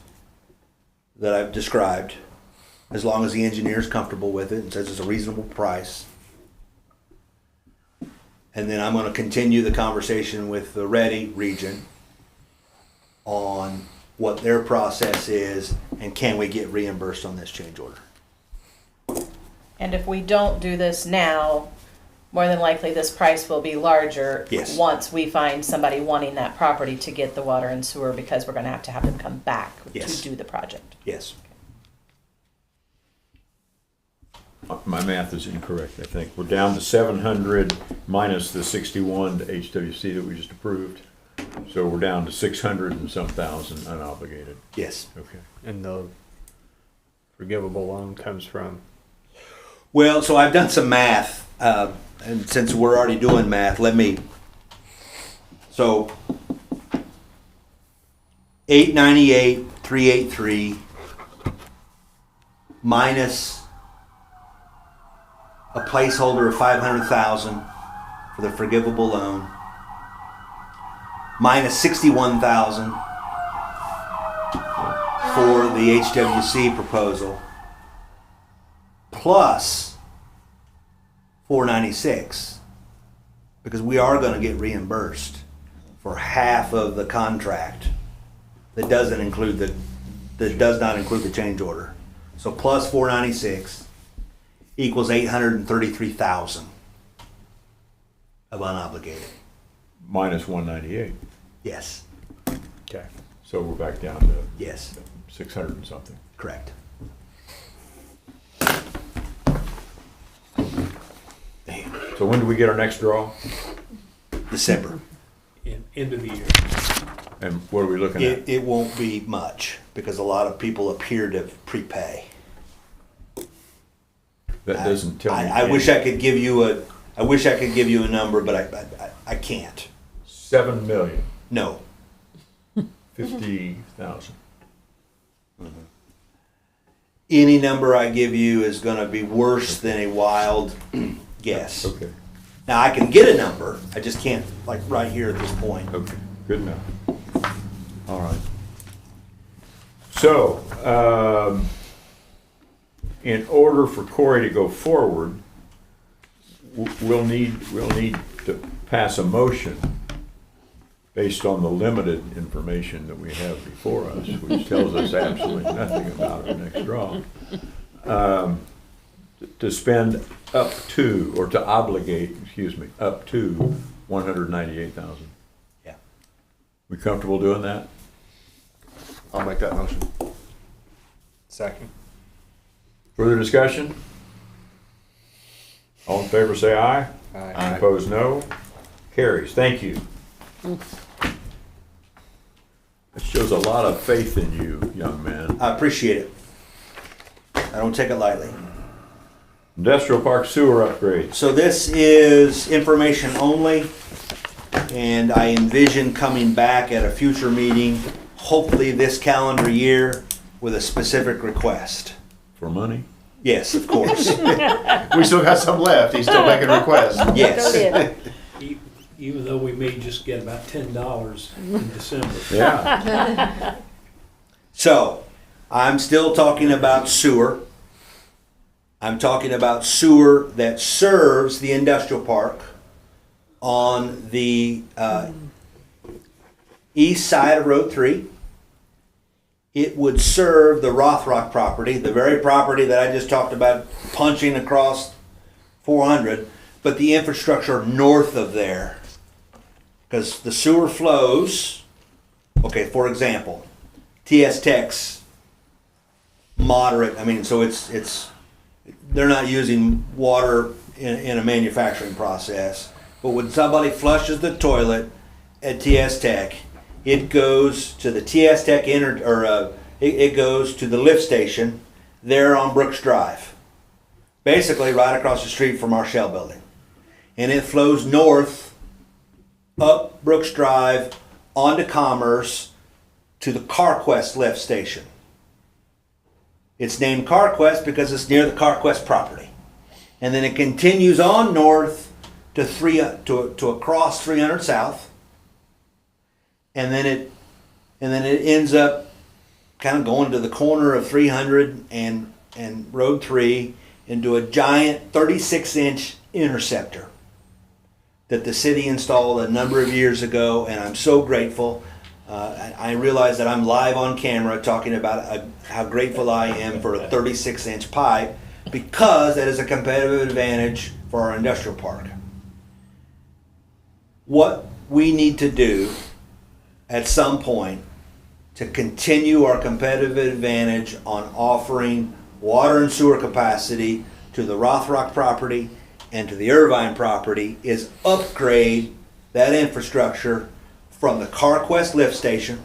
that I've described, as long as the engineer is comfortable with it and says it's a reasonable price. And then I'm going to continue the conversation with the Ready region on what their process is and can we get reimbursed on this change order. And if we don't do this now, more than likely this price will be larger. Yes. Once we find somebody wanting that property to get the water and sewer, because we're gonna have to have them come back Yes. to do the project. Yes. My math is incorrect, I think. We're down to 700 minus the 61 to HWC that we just approved. So we're down to 600 and some thousand unobligated. Yes. Okay. And the forgivable loan comes from? Well, so I've done some math, and since we're already doing math, so 898,383 minus a placeholder of 500,000 for the forgivable loan, minus 61,000 for the HWC proposal, plus 496, because we are going to get reimbursed for half of the contract that does not include the change order. So plus 496 equals 833,000 of unobligated. Minus 198. Yes. Okay. So we're back down to Yes. 600 and something. Correct. So when do we get our next draw? December. End of the year. And what are we looking at? It won't be much because a lot of people appear to prepay. That doesn't tell me. I wish I could give you a number, but I can't. 7 million, No. 50,000. Any number I give you is going to be worse than a wild guess. Okay. Now I can get a number, I just can't like right here at this point. Okay, good enough. All right. So, in order for Corey to go forward, we'll need to pass a motion based on the limited information that we have before us, which tells us absolutely nothing about our next draw, to spend up to, or to obligate, up to 198,000. Yeah. We comfortable doing that? I'll make that motion. Second. Further discussion? All in favor, say aye. Aye. Opposed, no. Carries. Thank you. It shows a lot of faith in you, young man. I appreciate it. I don't take it lightly. Industrial park sewer upgrades. So this is information only, and I envision coming back at a future meeting, hopefully this calendar year, with a specific request. For money? Yes, of course. We still got some left. He's still making requests. Yes. Even though we may just get about $10 in December. Yeah. So, I'm still talking about sewer. I'm talking about sewer that serves the industrial park on the east side of Road 3. It would serve the Rothrock property, the very property that I just talked about punching across 400, but the infrastructure north of there. Because the sewer flows, okay, for example, TS Tech's moderate, so it's they're not using water in a manufacturing process, but when somebody flushes the toilet at TS Tech, it goes to the TS Tech it goes to the lift station there on Brooks Drive, basically right across the street from our Shell building, and it flows north up Brooks Drive onto Commerce to the CarQuest lift station. It's named CarQuest because it's near the CarQuest property. And then it continues on north to across 300 South. And then it ends up kind of going to the corner of 300 and Road 3 into a giant 36-inch interceptor that the city installed a number of years ago, and I'm so grateful. I realize that I'm live on camera talking about how grateful I am for a 36-inch pipe, because that is a competitive advantage for our industrial park. What we need to do at some point to continue our competitive advantage on offering water and sewer capacity to the Rothrock property and to the Irvine property is upgrade that infrastructure from the CarQuest lift station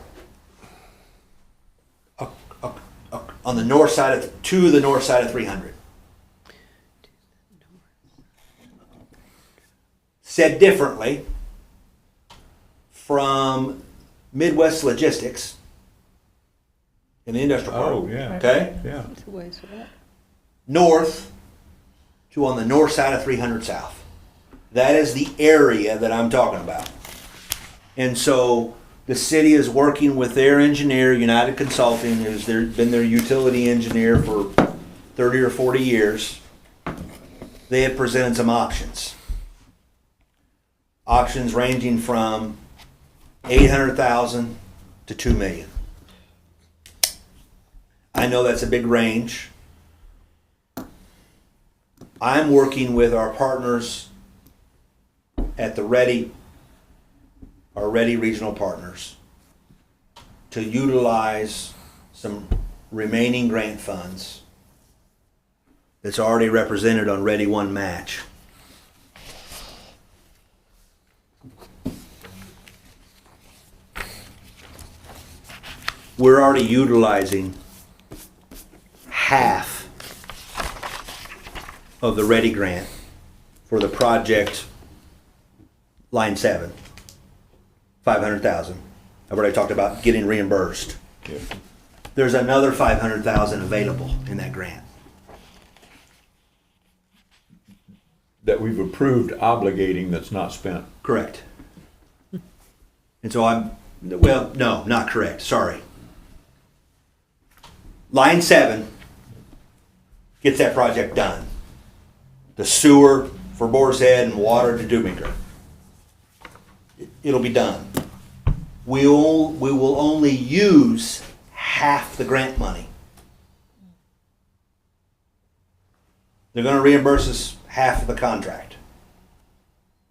on the north side to the north side of 300. Said differently, from Midwest Logistics in the industrial park. Oh, yeah. Okay? Yeah. It's a ways for that. North to on the north side of 300 South. That is the area that I'm talking about. And so the city is working with their engineer, United Consulting, who's been their utility engineer for 30 or 40 years. They have presented some options. Options ranging from $800,000 to $2 million. I know that's a big range. I'm working with our partners at the our Ready regional partners, to utilize some remaining grant funds that's already represented on Ready One Match. We're already utilizing half of the Ready grant for the project Line 7, $500,000. I've already talked about getting reimbursed. Yeah. There's another $500,000 available in that grant. That we've approved obligating that's not spent. Correct. And so no, not correct, sorry. Line 7 gets that project done. The sewer for Boar's Head and water to Dewmaker. It'll be done. We will only use half the grant money. They're going to reimburse us half of the contract.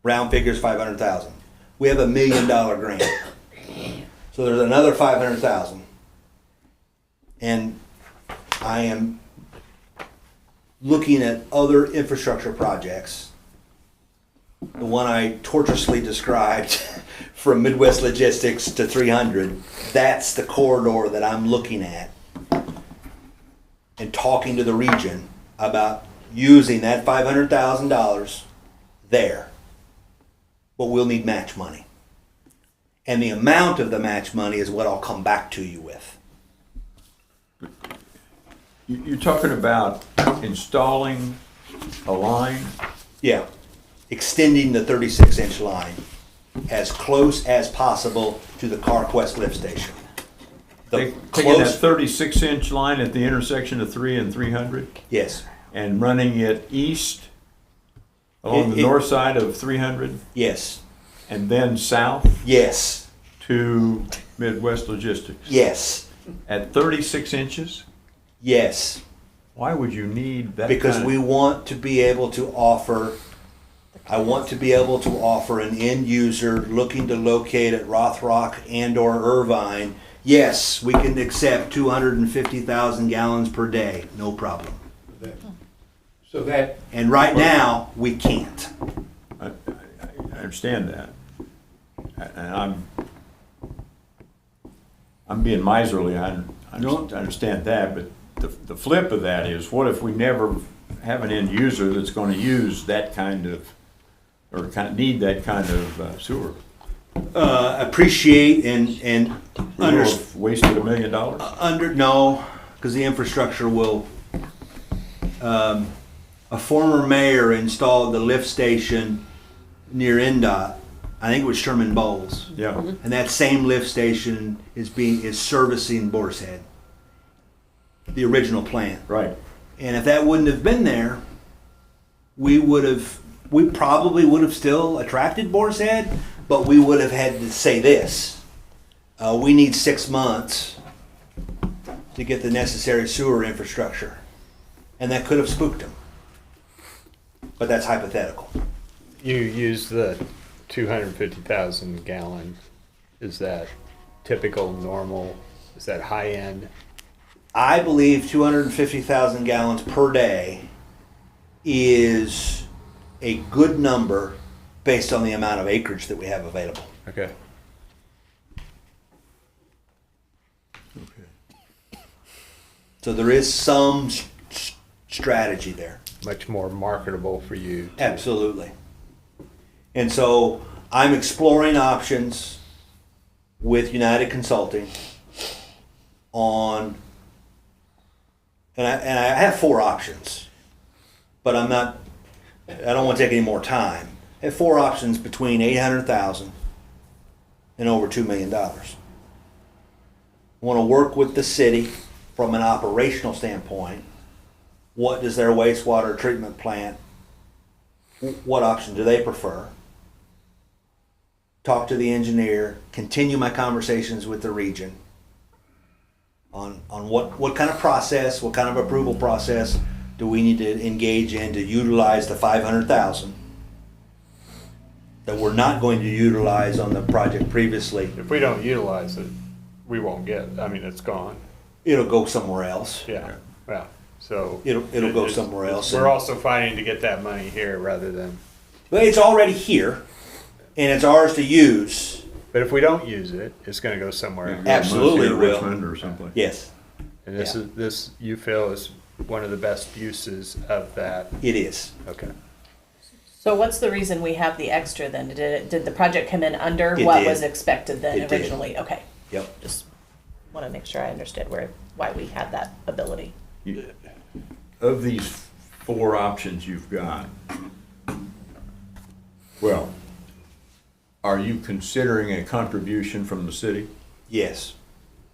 Round figures $500,000. We have $1 million grant. So there's another $500,000. And I am looking at other infrastructure projects the one I tortuously described from Midwest Logistics to 300, that's the corridor that I'm looking at and talking to the region about using that $500,000 there. But we'll need match money. And the amount of the match money is what I'll come back to you with. You're talking about installing a line? Yeah, extending the 36-inch line as close as possible to the CarQuest lift station. The Taking that close, 36-inch line at the intersection of 3 and 300 yes, and running it east along It- the north side of 300 yes, and then south yes, to Midwest Logistics yes, at 36 inches? yes. Why would you need that? Because kind we of, want to be able to offer, I want to be able to offer an end user looking to locate at Rothrock and or Irvine, yes, we can accept 250,000 gallons per day, no problem. So that, And right now, we can't. I understand that, and I'm being miserly. I understand that, but the flip of that is, what if we never have an end user that's going to use that kind of, or need that kind of sewer? Appreciate and We will have wasted $1 million. no, because the infrastructure will. A former mayor installed the lift station near NDOT. I think it was Sherman Bowles, Yeah. and that same lift station is servicing Boar's Head, the original plant. Right. And if that wouldn't have been there, we probably would have still attracted Boar's Head, but we would have had to say this: we need 6 months to get the necessary sewer infrastructure, and that could have spooked them. But that's hypothetical. You use the 250,000 gallon. Is that typical, normal? Is that high end? I believe 250,000 gallons per day is a good number based on the amount of acreage that we have available. Okay. So there is some strategy there. Much more marketable for you. Absolutely. And so I'm exploring options with United Consulting on, and I have 4 options, but I don't want to take any more time. I have 4 options between 800,000 and over $2 million. I want to work with the city from an operational standpoint. What does their wastewater treatment plant, what option do they prefer? Talk to the engineer, continue my conversations with the region on what kind of process, what kind of approval process do we need to engage in to utilize the 500,000 that we're not going to utilize on the project previously. If we don't utilize it, we won't get, it's gone. It'll go somewhere else. Yeah, well, so. It'll go somewhere else. We're also fighting to get that money here rather than, But it's already here, and it's ours to use. but if we don't use it, it's gonna go somewhere else. Absolutely it will. Richmond or someplace. Yes, And this you feel is one of the best uses of that. it is. Okay. So what's the reason we have the extra then? Did the project come in under It what did. was expected then It did. originally? Okay, Yep. just want to make sure I understood why we had that ability. Of these 4 options you've got, well, are you considering a contribution from the city? Yes.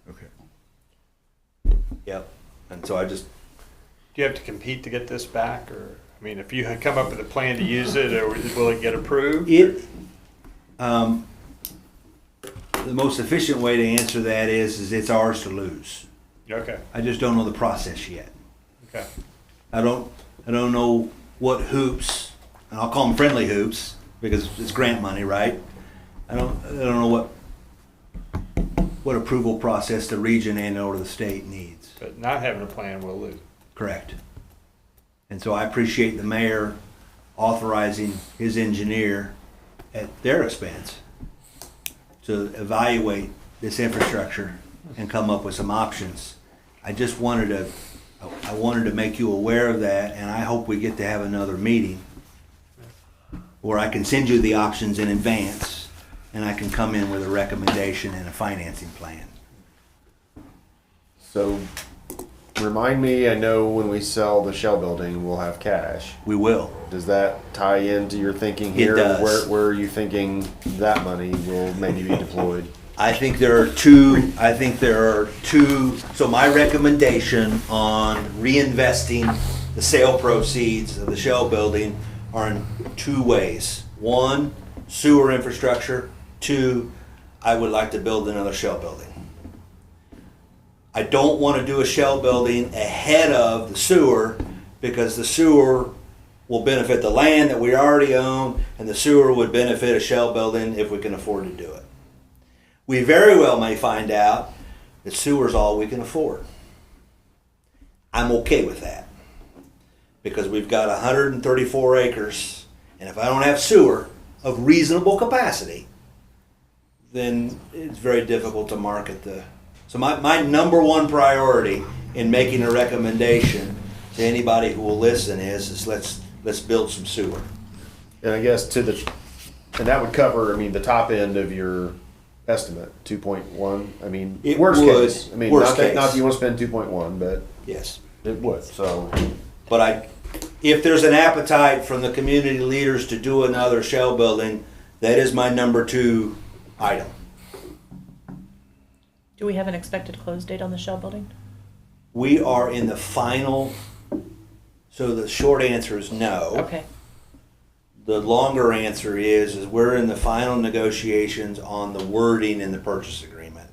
Okay. Yep. And so I just, Do you have to compete to get this back, or, if you had come up with a plan to use it, or will it get approved? The most efficient way to answer that is it's ours to lose. Okay, I just don't know the process yet. okay. I don't know what hoops, and I'll call them friendly hoops because it's grant money, right? I don't know what approval process the region and or the state needs. But not having a plan will lose. Correct. And so I appreciate the mayor authorizing his engineer at their expense to evaluate this infrastructure and come up with some options. I wanted to make you aware of that, and I hope we get to have another meeting where I can send you the options in advance, and I can come in with a recommendation and a financing plan. So, remind me, I know when we sell the Shell building, we'll have cash. We will. Does that tie into your thinking It here? does. Where are you thinking that money will maybe be deployed? I think there are two, so my recommendation on reinvesting the sale proceeds of the Shell building are in two ways. One, sewer infrastructure. Two, I would like to build another Shell building. I don't want to do a Shell building ahead of the sewer because the sewer will benefit the land that we already own, and the sewer would benefit a Shell building if we can afford to do it. We very well may find out that sewer's all we can afford. I'm okay with that because we've got 134 acres, and if I don't have sewer of reasonable capacity, then it's very difficult to market the. So my number one priority in making a recommendation to anybody who will listen is let's build some sewer. And I guess and that would cover, I mean, the top end of your estimate, 2.1. I mean, It worst would. case. I mean, Worst not that case. you want to spend 2.1, but Yes. it would. So, But if there's an appetite from the community leaders to do another Shell building, that is my number two item. Do we have an expected close date on the Shell building? We are in the final, so the short answer is no. Okay. The longer answer is we're in the final negotiations on the wording in the purchase agreement.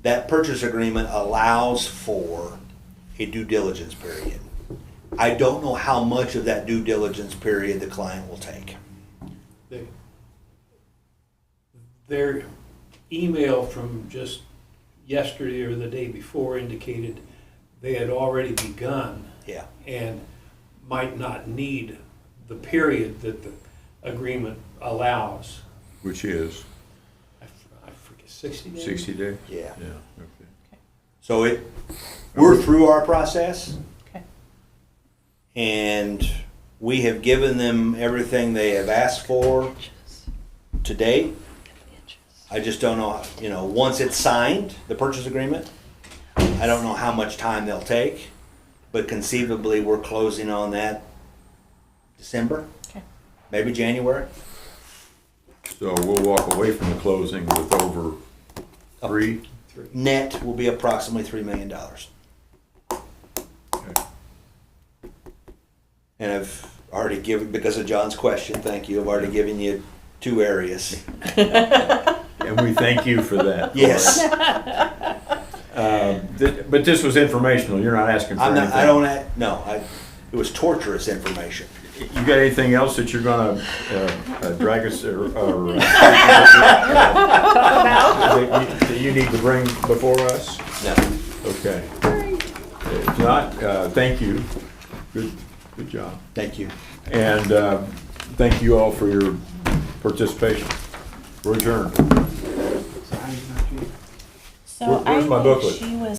That purchase agreement allows for a due diligence period. I don't know how much of that due diligence period the client will take. Their email from just yesterday or the day before indicated they had already begun Yeah. and might not need the period that the agreement allows. Which is I forget, 60 days? 60 days? Yeah. Yeah, okay. So we're through our process. Okay. And we have given them everything they have asked for to date. I just don't know, once it's signed, the purchase agreement, I don't know how much time they'll take, but conceivably we're closing on that December, Okay. maybe January. So we'll walk away from the closing with over three? Net will be approximately $3 million. Okay. And I've already given, because of John's question, thank you, I've already given you 2 areas. And we thank you for that. Yes. But this was informational, you're not asking for I'm anything? not, it was torturous information. You got anything else that you're gonna drag us or that you need to bring before us? No. Okay. If not, thank you. Good job. Thank you. And thank you all for your participation. We're adjourned. So Where's my I think booklet? she was